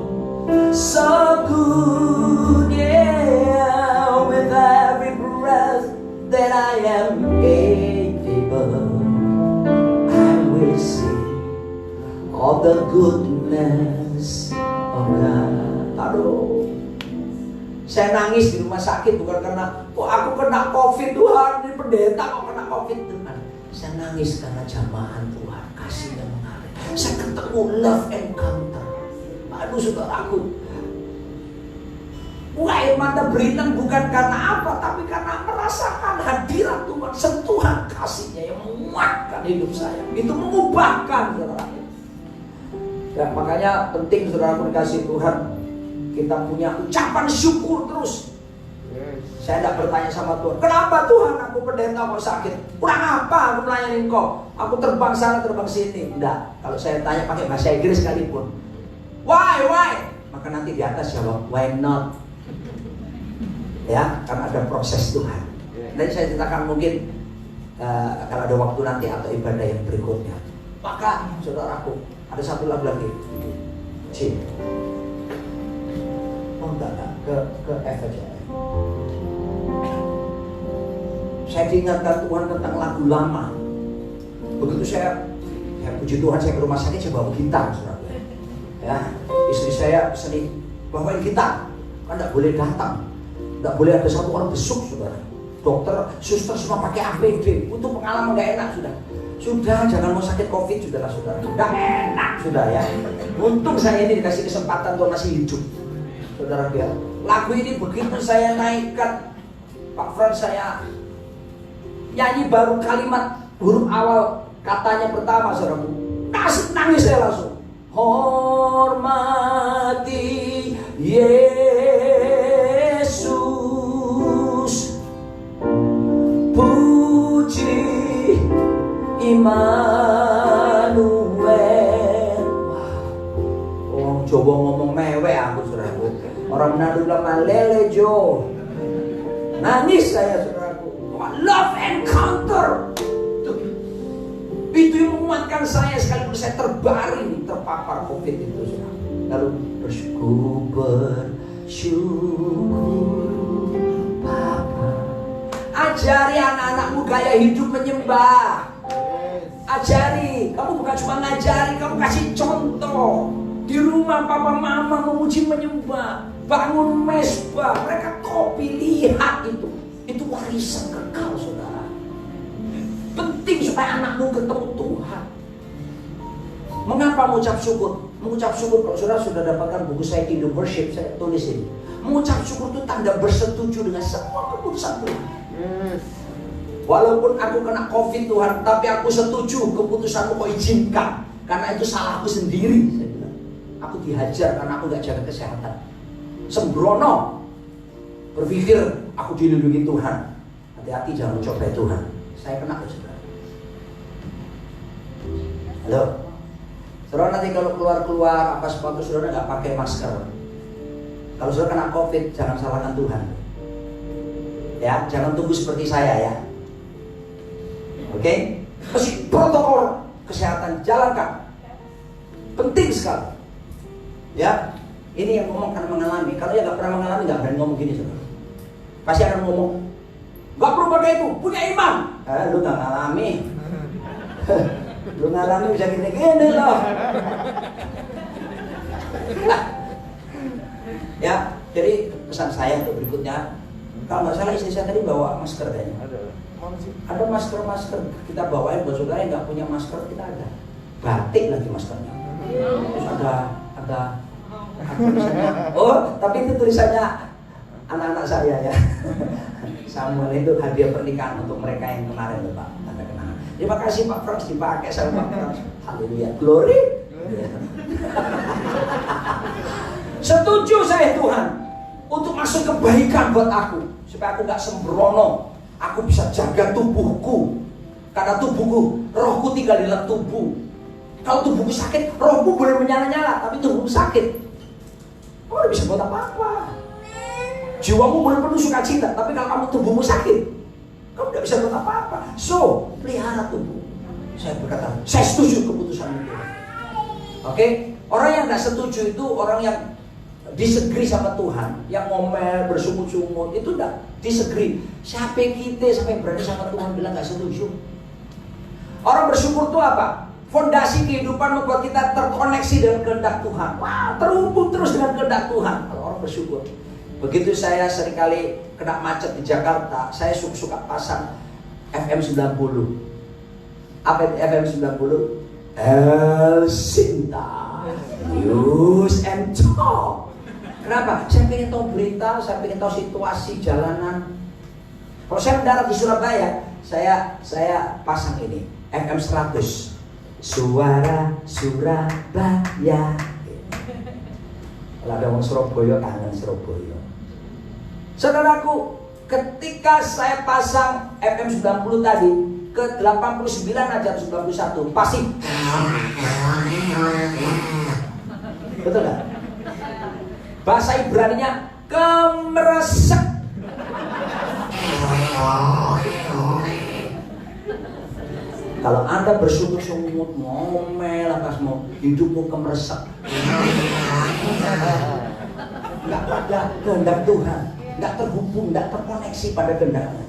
good, yeah. With every breath that I am able, I will sing of the goodness of God. Aduh, saya nangis di rumah sakit bukan karena aku kena COVID, Tuhan, ini pendeta kok kena COVID, Tuhan. Saya nangis karena jamahan Tuhan, kasihnya mengalir. Saya ketemu love encounter. Aduh saudaraku, air mata berinang bukan karena apa, tapi karena merasakan hadirat Tuhan, sentuhan kasihnya yang menguatkan hidup saya. Itu mengubahkan, saudara. Dan makanya penting saudaraku dikasih Tuhan, kita punya ucapan syukur terus. Saya tidak bertanya sama Tuhan, kenapa Tuhan aku pendeta kok sakit? Kurang apa aku melayani Engkau? Aku terbang sana terbang sini. Enggak. Kalau saya tanya pakai bahasa Inggris sekalipun, why? Maka nanti di atas jawab, why not? Ya, karena ada proses Tuhan. Nanti saya ceritakan mungkin kalau ada waktu nanti atau ibadah yang berikutnya. Maka saudaraku, ada satu lagu lagi. C. Oh enggak, ke F aja. Saya diingatkan Tuhan tentang lagu lama. Begitu saya puji Tuhan, saya ke rumah sakit, saya bawa gitar, saudara. Ya, istri saya seni bawain gitar, kan tidak boleh datang, tidak boleh ada satu orang besuk, saudara. Dokter, suster semua pakai APD, untuk pengalaman nggak enak sudah jangan mau sakit COVID sudahlah saudara, nggak enak sudah ya. Untung saya ini dikasih kesempatan Tuhan masih hidup, saudara dia. Lagu ini begitu saya naikkan, Pak Frans, saya nyanyi baru kalimat huruf awal katanya pertama, saudara, nangis saya langsung. Hormati Yesus, puji Immanuel. Orang Jawa ngomong mewek aku, saudaraku. Orang Manado bilang malele Jo. Nangis saya, saudaraku. Love encounter. Itu yang menguatkan saya sekalipun saya terbaring, terpapar COVID itu, saudara. Lalu bersyukur Papa. Ajari anak-anakmu gaya hidup menyembah. Ajari, kamu bukan cuma ngajari, kamu kasih contoh. Di rumah papa mama memuji menyembah, bangun mesbah, mereka kopi, lihat itu warisan kekal, saudara. Penting supaya anakmu ketemu Tuhan. Mengapa mengucap syukur? Mengucap syukur, kalau saudara sudah dapatkan buku saya Kingdom Worship, saya tulis ini. Mengucap syukur itu tanda bersetuju dengan semua keputusan Tuhan. Walaupun aku kena COVID Tuhan, tapi aku setuju keputusanmu kau izinkan, karena itu salahku sendiri. Saya bilang, aku dihajar karena aku gak jaga kesehatan. Sembrono berpikir aku dilindungi Tuhan. Hati-hati jangan mencobai Tuhan. Saya kena, saudara. Halo, saudara, nanti kalau keluar apa sepatu saudara nggak pakai masker. Kalau saudara kena COVID, jangan salahkan Tuhan. Ya, jangan tunggu seperti saya ya. Oke, mesti protokol kesehatan jalankan. Penting sekali. Ya, ini yang ngomong karena mengalami. Kalau yang nggak pernah mengalami nggak berani ngomong gini, saudara. Pasti akan ngomong, nggak perlu pakai itu, punya iman. Lu nggak ngalami. Lu ngalami bisa gini-gini loh. Ya, jadi pesan saya untuk berikutnya, kalau nggak salah istri saya tadi bawa masker kayaknya. Ada masker kita bawain buat saudara yang nggak punya masker, kita ada. Batik lagi maskernya. Terus ada tulisannya. Oh, tapi itu tulisannya anak-anak saya ya. Samuel itu hadiah pernikahan untuk mereka yang kemarin loh Pak. Ada kenangan. Terima kasih Pak Frans, dipakai sama Pak Frans. Haleluya, glory. Setuju saya Tuhan untuk masuk kebaikan buat aku, supaya aku nggak sembrono. Aku bisa jaga tubuhku, karena tubuhku, rohku tinggal di dalam tubuh. Kalau tubuhku sakit, rohku boleh menyala-nyala, tapi tubuhku sakit, kamu tidak bisa buat apa-apa. Jiwamu boleh penuh sukacita, tapi kalau kamu tubuhmu sakit, kamu tidak bisa buat apa-apa. So, pelihara tubuh. Saya berkata, saya setuju keputusan itu. Oke? Orang yang tidak setuju itu orang yang disagree sama Tuhan, yang ngomel, bersungut-sungut, itu tidak disagree. Siapa kita sampai berani sama Tuhan bilang gak setuju? Orang bersyukur itu apa? Fondasi kehidupan membuat kita terkoneksi dengan kehendak Tuhan. Wah, terhubung terus dengan kehendak Tuhan kalau orang bersyukur. Begitu saya seringkali kena macet di Jakarta, saya suka pasang FM 90. Apa itu FM 90? El Sinta, use and talk. Kenapa? Saya pengen tahu berita, saya pengen tahu situasi jalanan. Kalau saya mendarat di Surabaya, saya pasang ini FM 100. Suara Surabaya. Kalau ada orang Surabaya kangen Surabaya. Saudaraku, ketika saya pasang FM 90 tadi ke 89 aja 91 pasti. Betul nggak? Bahasa Ibraninya kemeresek. Kalau Anda bersungut-sungut, ngomel, mau hidupmu kemeresek, nggak pada kehendak Tuhan, nggak terhubung, nggak terkoneksi pada kehendaknya.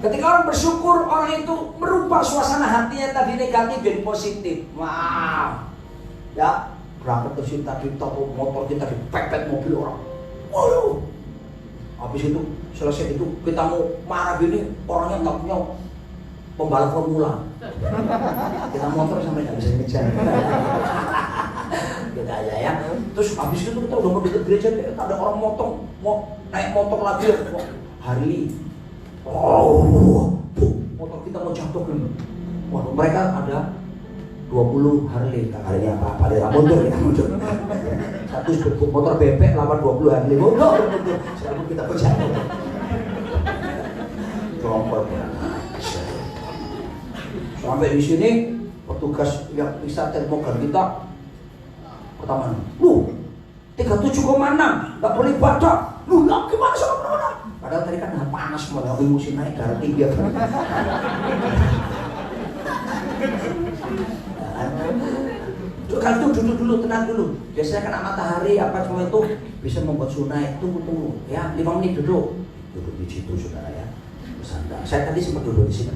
Ketika orang bersyukur, orang itu merubah suasana hatinya tadi negatif jadi positif. Wow, ya berangkat ke sini tadi toko motor kita dipepet mobil orang. Waduh, habis itu selesai itu kita mau marah gini, orangnya nggak punya pembalap formula. Kita motor sampai nggak bisa ngejar. Kita aja ya. Terus habis itu kita udah mau deket gereja, ada orang motong mau naik motor lagi, Harley. Oh, motor kita mau jatuh kan. Wah, mereka ada 20 Harley. Harley apa? Ada mundur ya, mundur. Satu motor bebek lawan 20 Harley. Mundur. Selalu kita berjalan. Trompet. Sampai di sini petugas yang bisa termogan kita pertama, 37,6 nggak boleh badak. Lah gimana sih? Padahal tadi kan panas semua, tapi musim naik darah tinggi. Kalau itu duduk dulu, tenang dulu. Biasanya kena matahari apa semua itu bisa membuat sunai. Tunggu ya, 5 menit duduk di situ saudara ya. Bersandar. Saya tadi sempat duduk di sini.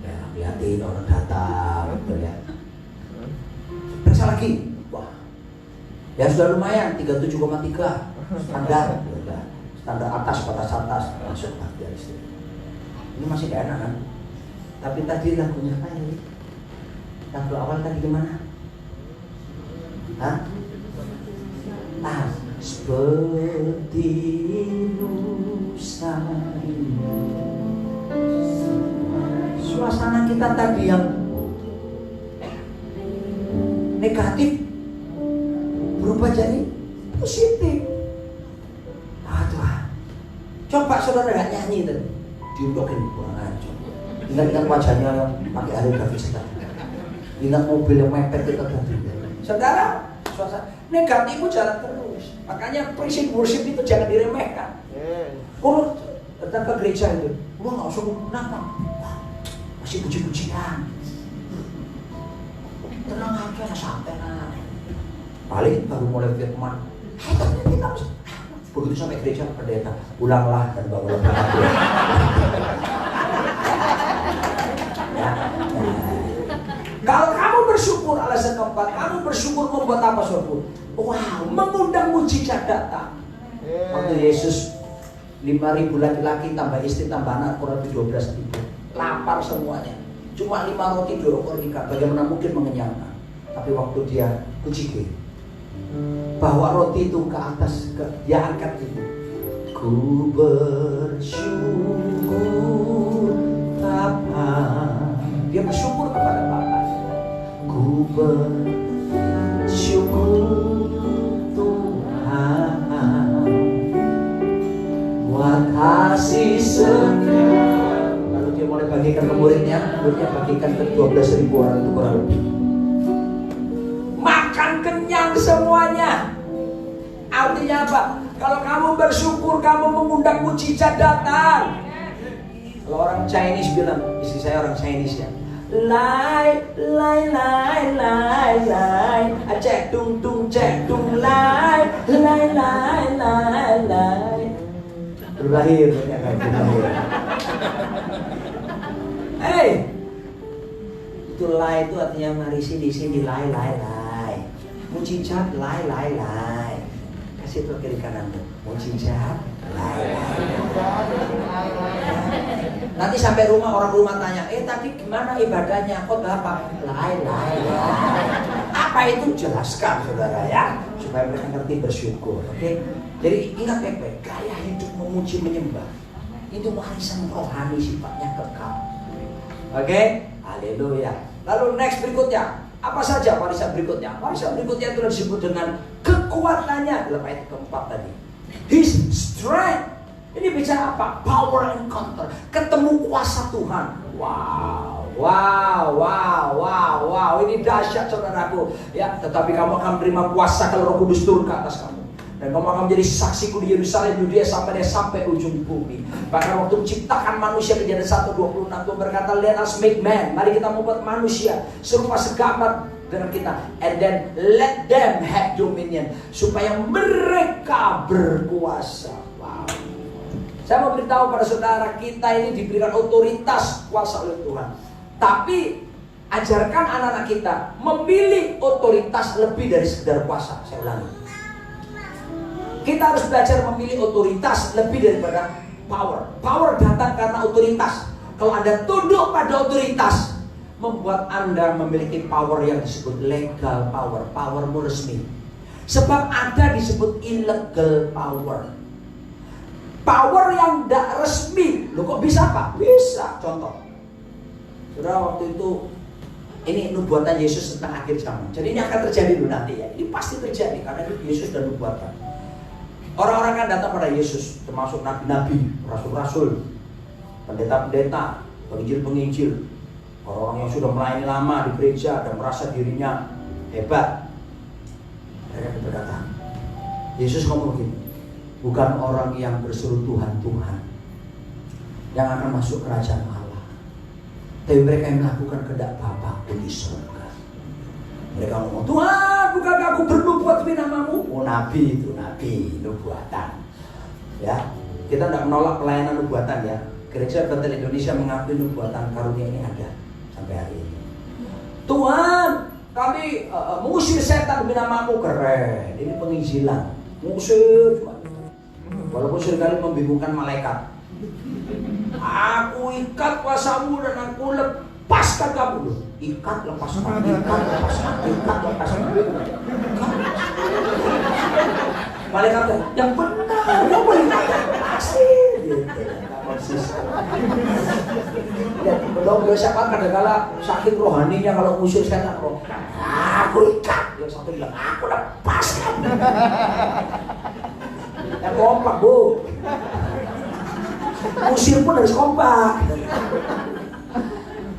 Ya, lihatin orang datang, betul ya. Periksa lagi. Wah, ya sudah lumayan 37,3 standar. Standar atas, batas atas, masuk bagian istri. Ini masih gak enak kan? Tapi tadi lagunya apa ini? Lagu awal tadi gimana? Hah? Seperti lusa ini. Suasana kita tadi yang negatif berubah jadi positif. Coba saudara gak nyanyi tadi, diundokin kurang aja. Ingat wajahnya yang pakai Harley Davidson. Ingat mobil yang mepet kita tadi. Saudara, suasana negatif itu jalan terus. Makanya prinsip worship itu jangan diremehkan. Kalau datang ke gereja itu, wah nggak usah kenapa, masih puji-pujian. Tenang aja, santai lah. Paling baru mulai firman. Kita begitu sampai gereja pendeta, ulanglah dan bangunlah hati. Ya. Kalau kamu bersyukur, alasan keempat, kamu bersyukur membuat apa saudara? Wow, mengundang mujizat datang. Waktu Yesus 5.000 laki-laki tambah istri tambah anak kurang lebih 12.000, lapar semuanya. Cuma 5 roti 2 ekor ikan, bagaimana mungkin mengenyangkan? Tapi waktu dia puji bawa roti itu ke atas, dia angkat itu. Ku bersyukur Bapa. Dia bersyukur kepada Bapa. Ku bersyukur Tuhan buat kasih setia. Lalu dia mulai bagikan ke muridnya bagikan ke 12.000 orang itu kurang lebih. Kenyang semuanya. Artinya apa? Kalau kamu bersyukur, kamu mengundang mujizat datang. Kalau orang Chinese bilang, istri saya orang Chinese ya, lai lai lai lai lai, cek tung tung cek tung lai lai lai lai lai. Berlahir ternyata berlahir. Itu lai itu artinya mari sini sini lai lai lai. Mujizat lai. Kasih tuh kiri kanan tuh. Mujizat lai. Nanti sampai rumah orang rumah tanya, tadi gimana ibadahnya? Kok apa? Lai. Apa itu? Jelaskan saudara ya, supaya mereka ngerti bersyukur. Oke? Jadi ingat baik-baik, gaya hidup memuji menyembah itu warisan rohani sifatnya kekal. Oke? Haleluya. Lalu next berikutnya, apa saja warisan berikutnya? Warisan berikutnya itu disebut dengan kekuatannya dalam ayat keempat tadi. His strength. Ini bicara apa? Power encounter. Ketemu kuasa Tuhan. Wow. Ini dahsyat saudaraku. Ya, tetapi kamu akan menerima kuasa kalau Roh Kudus turun ke atas kamu. Dan kamu akan menjadi saksiku di Yerusalem, Yudea sampai ujung bumi. Bahkan waktu menciptakan manusia, Kejadian 1:26 Tuhan berkata, let us make man. Mari kita membuat manusia serupa segambar dengan kita. And then let them have dominion. Supaya mereka berkuasa. Wow. Saya mau beritahu pada saudara, kita ini diberikan otoritas kuasa oleh Tuhan. Tapi ajarkan anak-anak kita memilih otoritas lebih dari sekedar kuasa. Saya ulangi. Kita harus belajar memilih otoritas lebih daripada power. Power datang karena otoritas. Kalau Anda tunduk pada otoritas, membuat Anda memiliki power yang disebut legal power, powermu resmi. Sebab ada disebut illegal power. Power yang tidak resmi. Loh kok bisa Pak? Bisa. Contoh. Saudara, waktu itu ini nubuatan Yesus tentang akhir zaman. Jadi ini akan terjadi dulu nanti ya. Ini pasti terjadi karena itu Yesus dan nubuatan. Orang-orang kan datang pada Yesus, termasuk nabi-nabi, rasul-rasul, pendeta-pendeta, penginjil-penginjil, orang-orang yang sudah melayani lama di gereja dan merasa dirinya hebat. Mereka berkata, Yesus ngomong begini, bukan orang yang berseru Tuhan yang akan masuk kerajaan Allah, tapi mereka yang melakukan kehendak Bapa di surga. Mereka ngomong, Tuhan, bukankah aku bernubuat demi namamu? Oh, nabi itu, nabi, nubuatan. Ya, kita tidak menolak pelayanan nubuatan ya. Gereja Betel Indonesia mengakui nubuatan karunia ini ada sampai hari ini. Tuhan, kami mengusir setan demi namamu. Keren, ini penginjilan. Mengusir, walaupun seringkali membingungkan malaikat. Aku ikat kuasamu dan aku lepaskan kamu. Ikat, lepaskan, ikat, lepaskan, ikat, lepaskan. Malaikat yang benar, yang boleh lepasin. Ya, belum siapa kadang-kala sakit rohaninya kalau ngusir setan roh. Aku ikat, yang satu bilang aku lepaskan. Yang kompak bu. Usir pun harus kompak.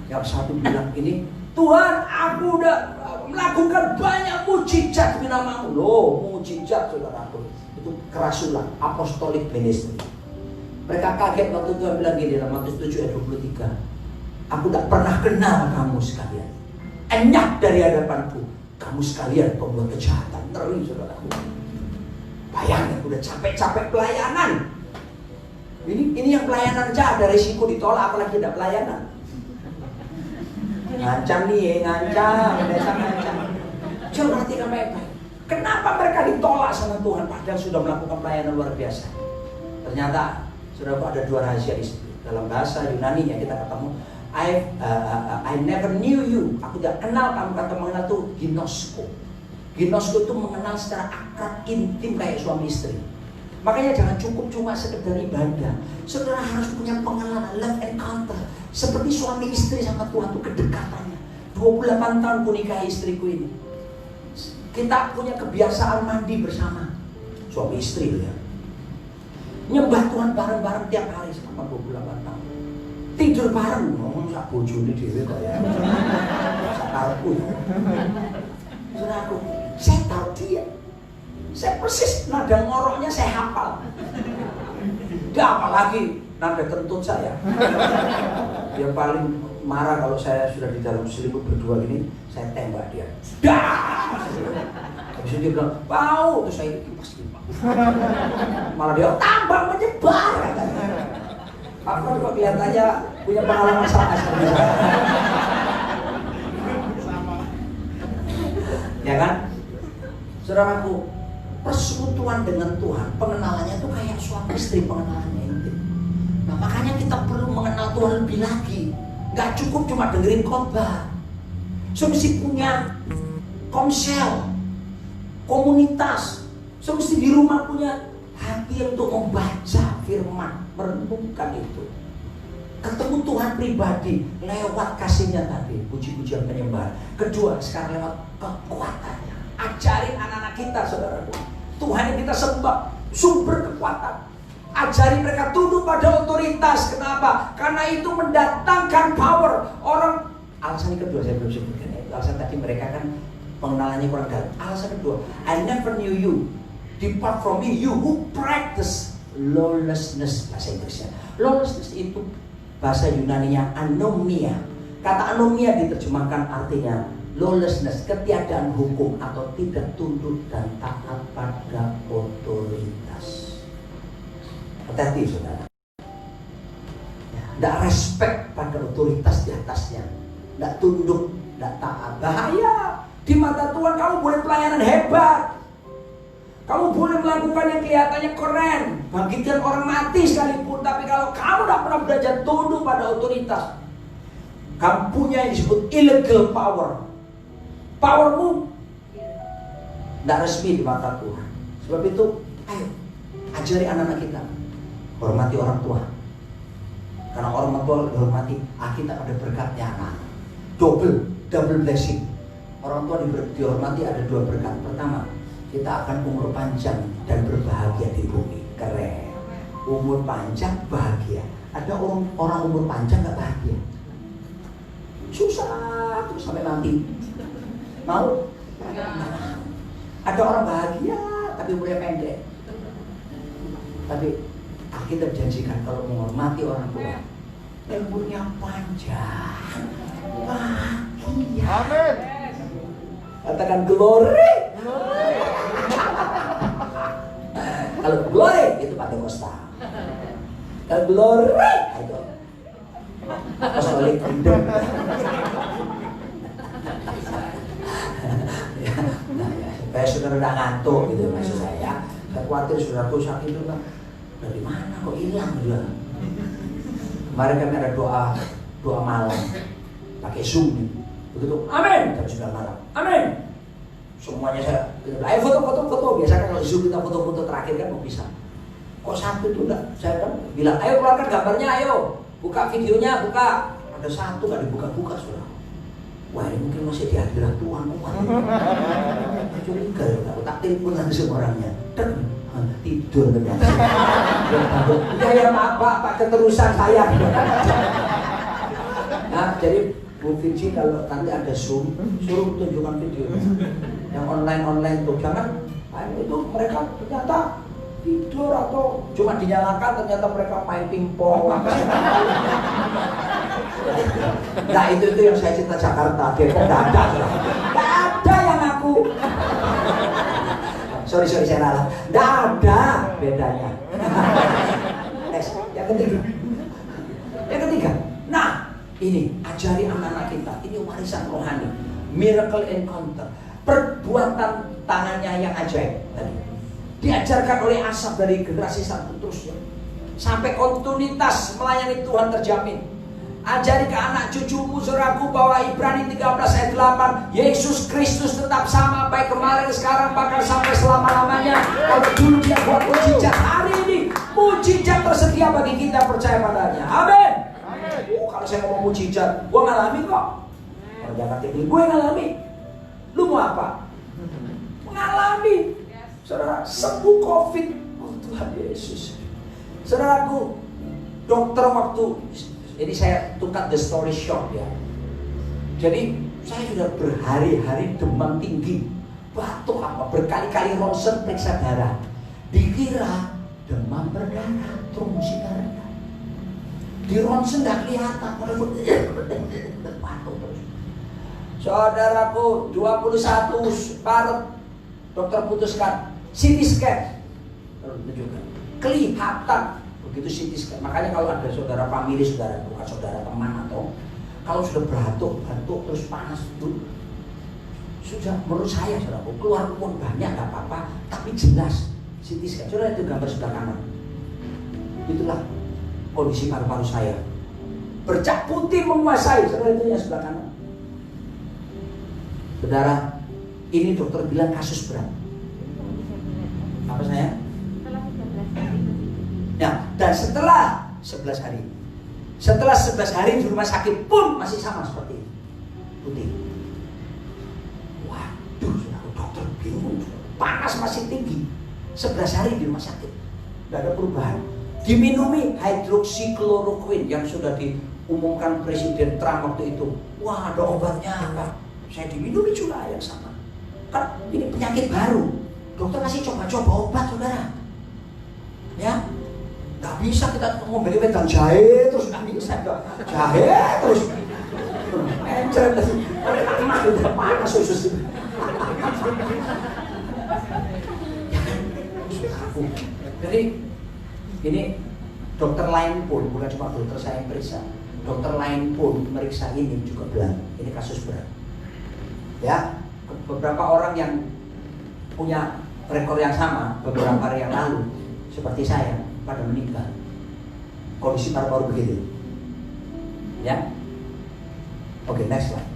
Yang satu bilang ini, Tuhan, aku udah melakukan banyak mujizat demi namamu. Loh, mujizat saudaraku, itu kerasulan, apostolic ministry. Mereka kaget waktu Tuhan bilang gini dalam Matius 7 ayat 23. Aku tak pernah kenal kamu sekalian. Enyap dari hadapanku, kamu sekalian pembuat kejahatan. Ngeri saudaraku. Bayangin, udah capek-capek pelayanan. Ini yang pelayanan aja ada risiko ditolak, apalagi tidak pelayanan. Ngancam nih, ngancam. Coba perhatikan baik-baik. Kenapa mereka ditolak sama Tuhan padahal sudah melakukan pelayanan luar biasa? Ternyata sudah ada dua rahasia di situ. Dalam bahasa Yunani nya kita ketemu, I never knew you. Aku tidak kenal kamu. Kata mengenal itu ginosko. Ginosko itu mengenal secara akrab intim kayak suami istri. Makanya jangan cukup cuma sekedar ibadah. Saudara harus punya pengenalan, love encounter. Seperti suami istri sama Tuhan itu kedekatannya. 28 tahun ku nikahi istriku ini. Kita punya kebiasaan mandi bersama. Suami istri ya. Nyembah Tuhan bareng-bareng tiap hari selama 28 tahun. Tidur bareng, ngomong sak bojone dhewe kok ya. Sakarku. Saudaraku, saya tahu dia. Saya persis nada ngoroknya saya hafal. Dia apalagi nada kentut saya. Dia paling marah kalau saya sudah di dalam selimut berdua ini, saya tembak dia. Dah. Habis itu dia bilang, "Wow," terus saya kipas-kipas. Malah dia tambah menyebar katanya. Apa kok kelihatannya punya pengalaman sama seperti saya. Ya kan? Saudaraku, persekutuan dengan Tuhan, pengenalannya itu kayak suami istri pengenalannya intim. Nah makanya kita perlu mengenal Tuhan lebih lagi. Gak cukup cuma dengerin khotbah. So mesti punya komsel, komunitas. So mesti di rumah punya hati untuk membaca firman, merenungkan itu. ketemu Tuhan pribadi lewat kasihnya tadi, puji-pujian penyembahan. Kedua, sekarang lewat kekuatannya. Ajarin anak-anak kita, saudaraku, Tuhan yang kita sembah sumber kekuatan. Ajari mereka tunduk pada otoritas. Kenapa? Karena itu mendatangkan power. Orang, alasan yang kedua saya belum sebutkan ya. Alasan tadi mereka kan pengenalannya kurang dalam. Alasan kedua, I never knew you, depart from me, you who practice lawlessness. Bahasa Inggrisnya lawlessness itu bahasa Yunaninya anomia. Kata anomia diterjemahkan artinya lawlessness, ketiadaan hukum atau tidak tunduk dan taat pada otoritas. Hati-hati saudara, tidak respect pada otoritas di atasnya, tidak tunduk, tidak taat. Bahaya. Di mata Tuhan kamu boleh pelayanan hebat, kamu boleh melakukan yang kelihatannya keren, bangkitkan orang mati sekalipun, tapi kalau kamu tidak pernah belajar tunduk pada otoritas, kamu punya yang disebut illegal power. Powermu tidak resmi di mata Tuhan. Sebab itu, ayo ajari anak-anak kita hormati orang tua. Karena orang tua dihormati, kita ada berkatnya anak. Double blessing. Orang tua dihormati ada dua berkat. Pertama, kita akan umur panjang dan berbahagia di bumi. Keren. Umur panjang bahagia. Ada orang umur panjang gak bahagia. Susah terus sampai mati. Mau? Ada orang bahagia tapi umurnya pendek. Tapi kita janjikan kalau menghormati orang tua, umurnya panjang, bahagia. Amin. Katakan glory. Kalau glory itu Pak Demosta. Kalau glory itu Apostolik Kingdom. Supaya saudara tidak ngantuk gitu maksud saya. Saya khawatir saudaraku sakit itu kan dari mana kok hilang dia. Kemarin kami ada doa malam pakai Zoom nih. Begitu, amin, jam 9 malam, amin. Semuanya saya, ayo foto. Biasanya kalau Zoom kita foto-foto terakhir kan mau bisa. Kok satu itu enggak? Saya kan bilang, ayo keluarkan gambarnya, ayo. Buka videonya, buka. Ada satu nggak dibuka-buka sudah. Wah ini mungkin masih di hadirat Tuhan. Curiga ya, aku tak telepon lagi sama orangnya. Tidur ternyata. Ya maaf Pak, keterusan saya. Nah jadi Bu Vici kalau nanti ada Zoom, suruh tunjukkan video yang online tuh. Jangan itu mereka ternyata tidur atau cuma dinyalakan, ternyata mereka main pingpong. Nah itu yang saya cerita Jakarta, Depok nggak ada yang aku. Sorry saya salah, nggak ada bedanya. Next, yang ketiga, nah ini ajari anak-anak kita, ini warisan rohani, miracle encounter, perbuatan tangannya yang ajaib tadi. Diajarkan oleh Asaf dari generasi satu terusnya sampai kontinuitas melayani Tuhan terjamin. Ajari ke anak cucumu saudaraku bahwa Ibrani 13 ayat 8 Yesus Kristus tetap sama baik kemarin sekarang bahkan sampai selama-lamanya. Kalau dulu dia buat mujizat, hari ini mujizat tersedia bagi kita percaya padanya. Amin. Kalau saya ngomong mujizat, gue ngalami kok. Kalau jangan tinggi, gue ngalami. Lu mau apa? Mengalami. Saudara, sembuh COVID. Oh Tuhan Yesus. Saudaraku, dokter waktu, jadi saya to cut the story short ya. Jadi saya sudah berhari-hari demam tinggi, batuk apa, berkali-kali ronsen periksa darah. Dikira demam berdarah, trombosita rendah. Di ronsen nggak kelihatan, batuk terus. Saudaraku, 21 Maret dokter putuskan CT scan, tunjukkan kelihatan begitu CT scan. Makanya kalau ada saudara famili, saudara bukan saudara teman atau kalau sudah batuk terus panas itu sudah menurut saya saudara keluar pun banyak nggak apa-apa, tapi jelas CT scan. Saudara itu gambar sebelah kanan, itulah kondisi paru-paru saya, bercak putih menguasai. Saudara itu yang sebelah kanan. Saudara, ini dokter bilang kasus berat. Apa saya? Ya, dan setelah 11 hari Setelah 11 hari di rumah sakit pun masih sama seperti ini, putih. Waduh, dokter bingung, panas masih tinggi. 11 hari di rumah sakit, tidak ada perubahan. Diminumi hidroksikloroquine yang sudah diumumkan Presiden Trump waktu itu. Wah, ada obatnya apa? Saya diminumi juga yang sama. Kan ini penyakit baru. Dokter kasih coba-coba obat, saudara. Ya, nggak bisa kita ngomong wedang jahe terus, nggak bisa, jahe terus. Encer terus. Emak udah panas susu. Jadi ini dokter lain pun, bukan cuma dokter saya yang periksa, dokter lain pun meriksa ini juga bilang ini kasus berat. Ya, beberapa orang yang punya rekor yang sama beberapa hari yang lalu seperti saya pada meninggal. Kondisi paru-paru begitu. Ya. Oke, next slide.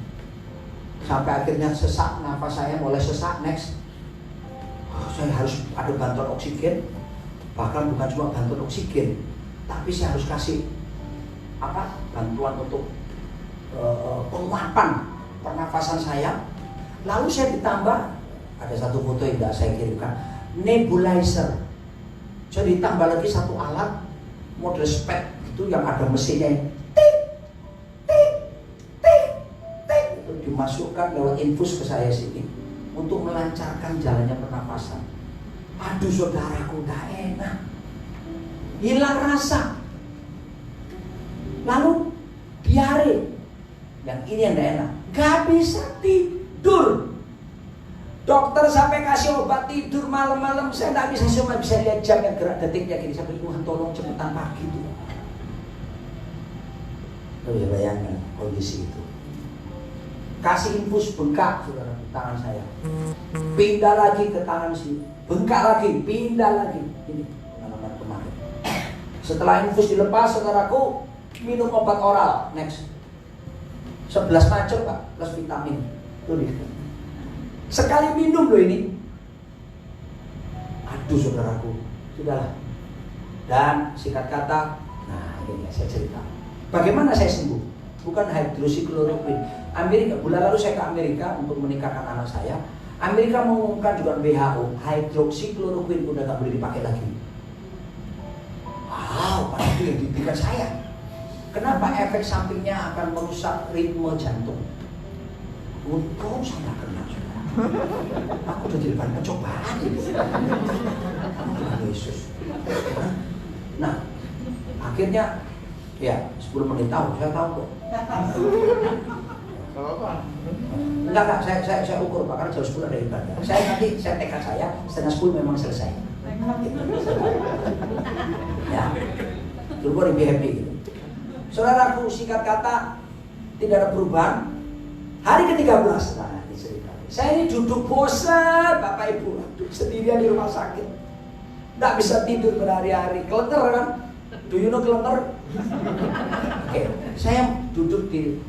Sampai akhirnya sesak, nafas saya mulai sesak. Next. Saya harus ada bantuan oksigen. Bahkan bukan cuma bantuan oksigen, tapi saya harus kasih bantuan untuk penguapan pernafasan saya. Lalu saya ditambah, ada satu foto yang tidak saya kirimkan, nebulizer. Jadi ditambah lagi satu alat model spek itu yang ada mesinnya yang tik tik tik tik, itu dimasukkan lewat infus ke saya sini untuk melancarkan jalannya pernapasan. Aduh saudaraku, gak enak, hilang rasa. Lalu diare, yang ini yang gak enak, gak bisa tidur. Dokter sampai kasih obat tidur malam-malam, saya gak bisa, cuma bisa lihat jam yang gerak detiknya gini. Sampai Tuhan tolong cepetan pagi itu. Oh ya, bayangkan kondisi itu. Kasih infus, bengkak saudara di tangan saya. Pindah lagi ke tangan sini, bengkak lagi, pindah lagi. Ini pengalaman kemarin. Setelah infus dilepas, saudaraku minum obat oral. Next. 11 macam Pak, plus vitamin. Tuh nih. Sekali minum loh ini. Aduh saudaraku, sudahlah. Dan singkat kata, nah ini saya cerita. Bagaimana saya sembuh? Bukan hidroksikloroquine. Amerika, bulan lalu saya ke Amerika untuk menikahkan anak saya. Amerika mengumumkan juga WHO, hidroksikloroquine udah nggak boleh dipakai lagi. Wow, padahal itu yang diberikan saya. Kenapa? Efek sampingnya akan merusak ritme jantung. Untung saya nggak kena. Aku udah di depan percobaan ini. Tuhan Yesus. Nah, akhirnya ya 10 menit tahu, saya tahu kok. Enggak, saya ukur Pak, karena jam 10 ada ibadah. Saya tekad saya, setengah 10 memang selesai. Ya, dulu gue lebih happy gitu. Saudaraku, singkat kata, tidak ada perubahan. Hari ke-13, nah ini cerita. Saya ini duduk bosan, Bapak Ibu, sendirian di rumah sakit. Nggak bisa tidur berhari-hari, kelenter kan? Do you know kelenter? Oke, saya duduk di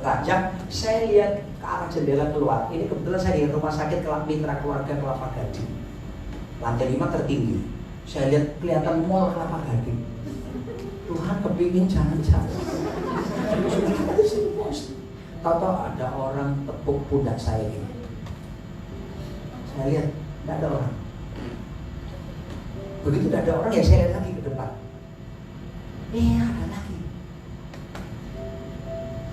ranjang, saya lihat ke arah jendela keluar. Ini kebetulan saya di rumah sakit Mitra Keluarga Kelapa Gading, lantai 5 tertinggi. Saya lihat kelihatan mall Kelapa Gading. Tuhan kepingin jangan-jangan. Tahu-tahu ada orang tepuk pundak saya ini. Saya lihat, tidak ada orang. Begitu tidak ada orang, ya saya lihat lagi ke depan. Ada lagi.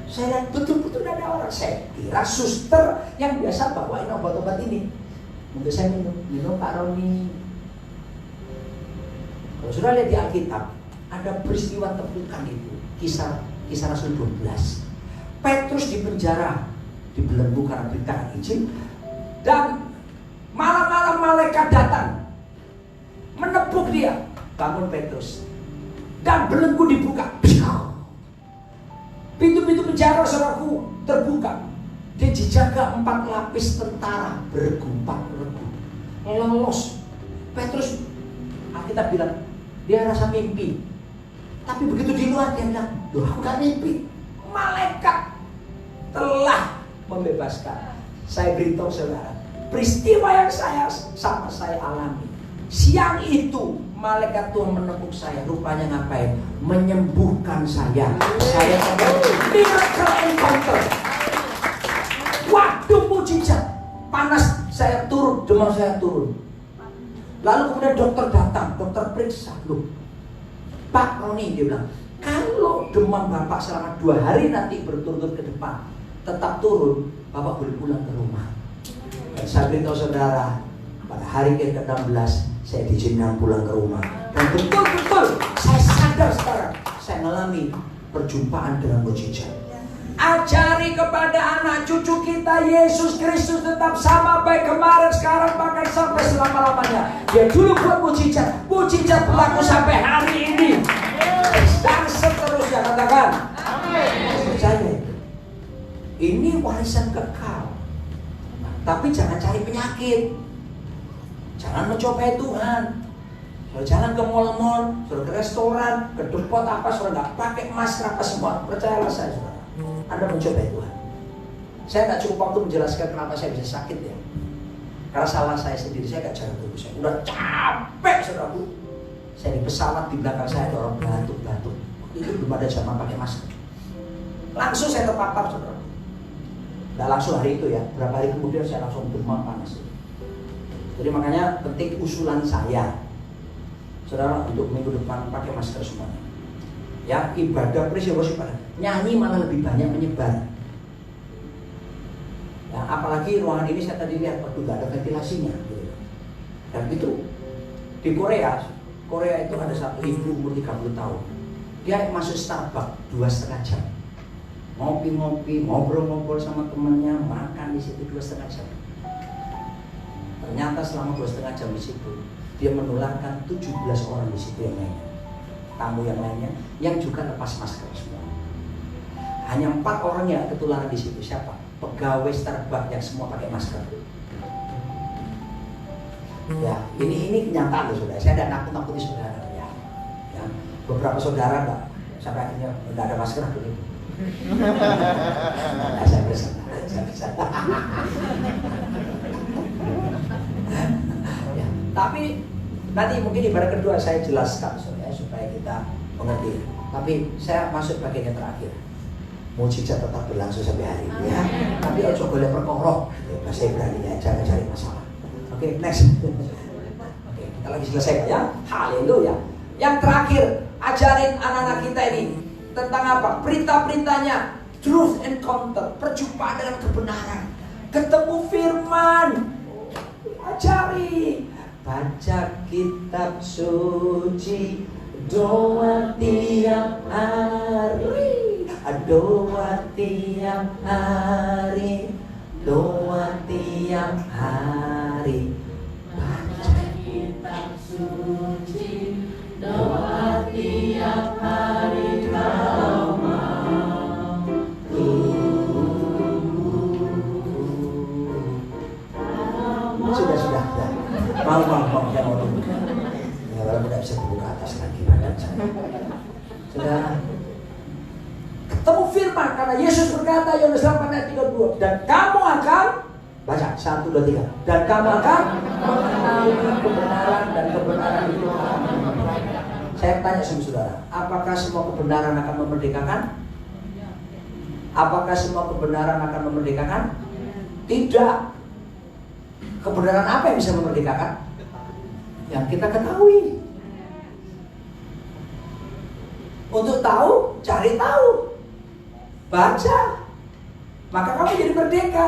Saya lihat betul-betul tidak ada orang. Saya kira suster yang biasa bawain obat-obat ini untuk saya minum Pak Roni. Kalau sudah lihat di Alkitab, ada peristiwa tepukan itu, kisah Rasul 12. Petrus di penjara, dibelenggu karena berita Injil, dan malam-malam malaikat datang menepuk dia. Bangun Petrus, dan belenggu dibuka. Pintu-pintu penjara saudaraku terbuka. Dia dijaga 4 lapis tentara bergumpat-regu. Lolos. Petrus, Alkitab bilang dia rasa mimpi. Tapi begitu di luar dia bilang, "Duh, aku gak mimpi. Malaikat telah membebaskan." Saya beritahu saudara, peristiwa yang saya alami Siang itu malaikat Tuhan menepuk saya. Rupanya ngapain? Menyembuhkan saya. Saya miracle encounter. Waduh, mujizat. Panas saya turun, demam saya turun. Lalu kemudian dokter datang, dokter periksa. Loh, Pak Roni, dia bilang, kalau demam Bapak selama 2 hari nanti berturut-turut ke depan tetap turun, Bapak boleh pulang ke rumah. Dan saya beritahu saudara, pada hari ke-16 saya diizinkan pulang ke rumah. Dan betul-betul saya sadar sekarang, saya mengalami perjumpaan dengan mujizat. Ajari kepada anak cucu kita, Yesus Kristus tetap sama baik kemarin, sekarang, bahkan sampai selama-lamanya. Dia dulu buat mujizat, mujizat berlaku sampai hari ini. Dan seterusnya, katakan percaya itu. Ini warisan kekal. Tapi jangan cari penyakit, jangan mencobai Tuhan. Kalau jalan ke mall-mall, suruh ke restoran, ke depot apa, suruh nggak pakai masker apa semua, percayalah saya, saudara, Anda mencobai Tuhan. Saya nggak cukup waktu menjelaskan kenapa saya bisa sakit ya. Karena salah saya sendiri, saya nggak jalan dulu. Saya udah capek, saudaraku. Saya di pesawat, di belakang saya ada orang batuk-batuk. Itu belum ada zaman pakai masker. Langsung saya terpapar, saudara. Nggak langsung hari itu ya, berapa hari kemudian saya langsung demam panas. Jadi makanya penting usulan saya, saudara, untuk minggu depan pakai masker semuanya. Ya, ibadah peristiwa ibadah. Nyanyi malah lebih banyak menyebar. Ya, apalagi ruangan ini saya tadi lihat, waduh, nggak ada ventilasinya. Gitu. Dan itu di Korea itu ada satu ibu umur 30 tahun. Dia masuk Starbucks 2,5 jam. Ngopi-ngopi, ngobrol-ngobrol sama temannya, makan di situ 2,5 jam. Ternyata selama 2,5 jam di situ, dia menularkan 17 orang di situ yang lainnya, tamu yang lainnya, yang juga lepas masker semua. Hanya 4 orang yang ketularan di situ. Siapa? Pegawai Starbucks yang semua pakai masker. Ya, ini kenyataan loh, saudara. Saya tidak nakut-nakuti saudara ya. Ya, beberapa saudara nggak sampai akhirnya nggak ada masker begitu. Nah, saya bisa. Ya, tapi nanti mungkin di bagian kedua saya jelaskan supaya kita mengerti. Tapi saya masuk bagian yang terakhir. Mujizat tetap berlangsung sampai hari ini ya. Tapi ojo boleh perkorok. Bahasa Ibrani ya, jangan cari masalah. Oke, next. Oke, kita lagi selesai ya. Haleluya. Yang terakhir, ajarin anak-anak kita ini tentang apa? Perintah-perintahnya, truth encounter, perjumpaan dengan kebenaran. Ketemu firman, ajari. Baca kitab suci, doa tiap hari, doa tiap hari, doa tiap hari. Baca kitab suci, doa tiap hari, kau mau tunggu. Sudah. Mau, jangan mau tunggu. Ya, kalau tidak bisa tunggu ke atas lagi badan saya. Sudah. Ketemu firman, karena Yesus berkata, Yohanes 8 ayat 32, dan kamu akan baca 1, 2, 3, dan kamu akan mengetahui kebenaran, dan kebenaran itu akan memerdekakan. Saya tanya sama saudara, apakah semua kebenaran akan memerdekakan? Apakah semua kebenaran akan memerdekakan? Tidak. Kebenaran apa yang bisa memerdekakan? Yang kita ketahui. Untuk tahu, cari tahu, baca, maka kamu jadi merdeka.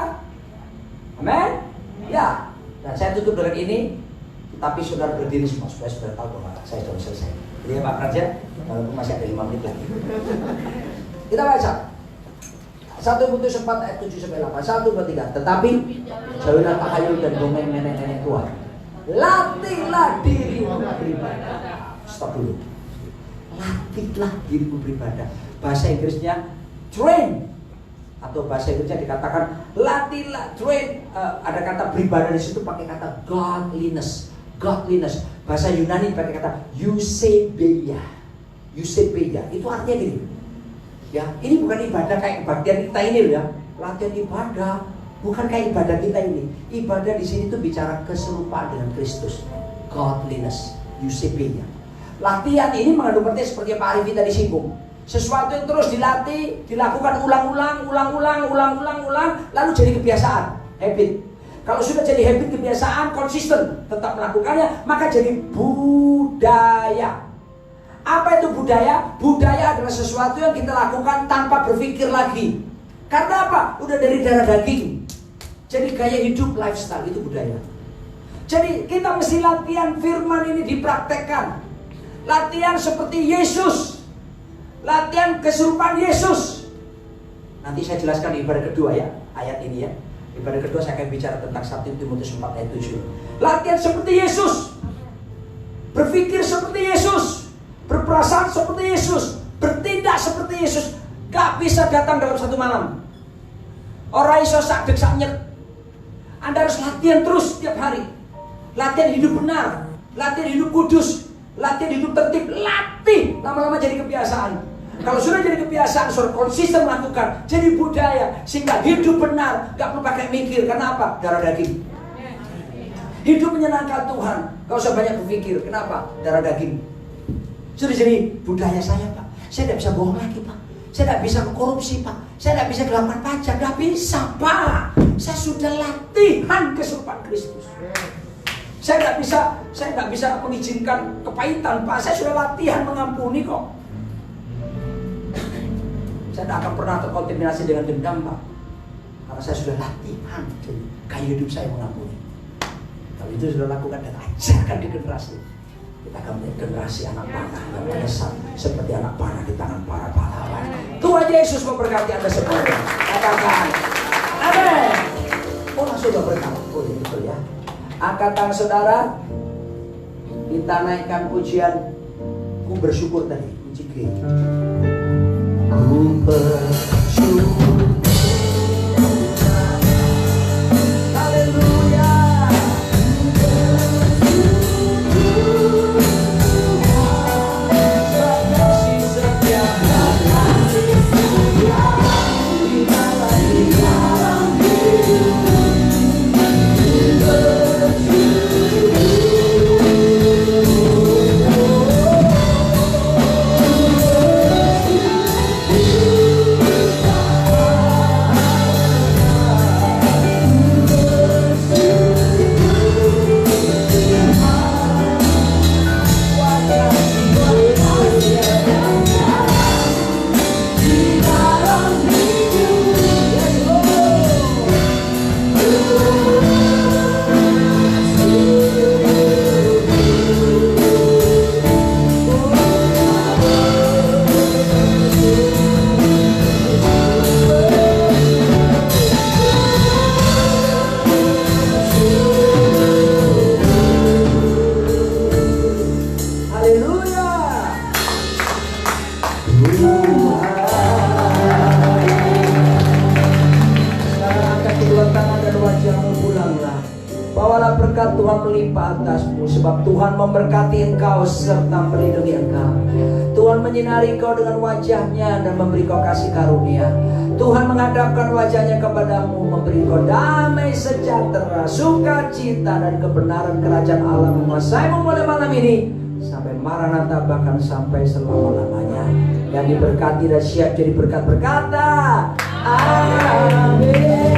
Amin? Ya. Dan saya tutup dengan ini, tapi saudara berdiri semua supaya saudara tahu bahwa saya sudah selesai. Jadi ya Pak Praja, walaupun masih ada 5 menit lagi. Kita baca 1 Timotius 4 ayat 7 sampai 8. 1, 2, 3. Tetapi jauhilah tahayul dan dongeng nenek-nenek tua. Latihlah dirimu beribadah. Stop dulu. Latihlah dirimu beribadah. Bahasa Inggrisnya train, atau bahasa Inggrisnya dikatakan latihlah, train. Ada kata beribadah di situ pakai kata godliness. Bahasa Yunani pakai kata eusebeia. Itu artinya gini. Ya, ini bukan ibadah kayak kebaktian kita ini loh ya. Latihan ibadah bukan kayak ibadah kita ini. Ibadah di sini tuh bicara keserupaan dengan Kristus. godliness, UCP-nya. Latihan ini mengandung penting seperti Pak Arifin tadi singgung. Sesuatu yang terus dilatih, dilakukan ulang-ulang, lalu jadi kebiasaan, habit. Kalau sudah jadi habit, kebiasaan, konsisten, tetap melakukannya, maka jadi budaya. Apa itu budaya? Budaya adalah sesuatu yang kita lakukan tanpa berpikir lagi. Karena apa? Udah dari darah daging. Jadi gaya hidup, lifestyle itu budaya. Jadi kita mesti latihan firman ini dipraktekkan. Latihan seperti Yesus. Latihan kesurupan Yesus. Nanti saya jelaskan di ibadah kedua ya, ayat ini ya. Ibadah kedua saya akan bicara tentang 1 Timotius 4 ayat 7. Latihan seperti Yesus. Berpikir seperti Yesus. Berperasaan seperti Yesus. Bertindak seperti Yesus. Gak bisa datang dalam satu malam. Orang iso sak dek sak nyek. Anda harus latihan terus setiap hari. Latihan hidup benar. Latihan hidup kudus. Latihan hidup tertib. Latih. Lama-lama jadi kebiasaan. Kalau sudah jadi kebiasaan, sudah konsisten melakukan, jadi budaya, sehingga hidup benar, gak perlu pakai mikir. Karena apa? Darah daging. Hidup menyenangkan Tuhan. Gak usah banyak berpikir. Kenapa? Darah daging. Sudah jadi budaya saya, Pak. Saya tidak bisa bohong lagi, Pak. Saya tidak bisa korupsi, Pak. Saya tidak bisa gelapkan pajak. Gak bisa, Pak. Saya sudah latihan kesurupan Kristus. Saya tidak bisa mengizinkan kepahitan, Pak. Saya sudah latihan mengampuni kok. Saya tidak akan pernah terkontaminasi dengan dendam, Pak. Karena saya sudah latihan. Jadi gaya hidup saya mengampuni. Kalau itu sudah lakukan dan ajarkan ke generasi, kita akan menjadi generasi anak panah yang menyesal seperti anak panah di tangan para pahlawan. Tuhan Yesus memberkati Anda semua. Katakan amin. Oh, sudah berkat. Oh, betul ya. Angkat tangan saudara. Kita naikkan pujian. Ku bersyukur tadi. Puji G. Ku bersyukur. Haleluya. Sebab Tuhan memberkati engkau serta melindungi engkau. Tuhan menyinari engkau dengan wajahnya dan memberi engkau kasih karunia. Tuhan menghadapkan wajahnya kepadamu, memberi engkau damai sejahtera, sukacita dan kebenaran kerajaan Allah menguasaimu mulai malam ini sampai Maranatha, bahkan sampai selama-lamanya. Yang diberkati dan siap jadi berkat berkata amin.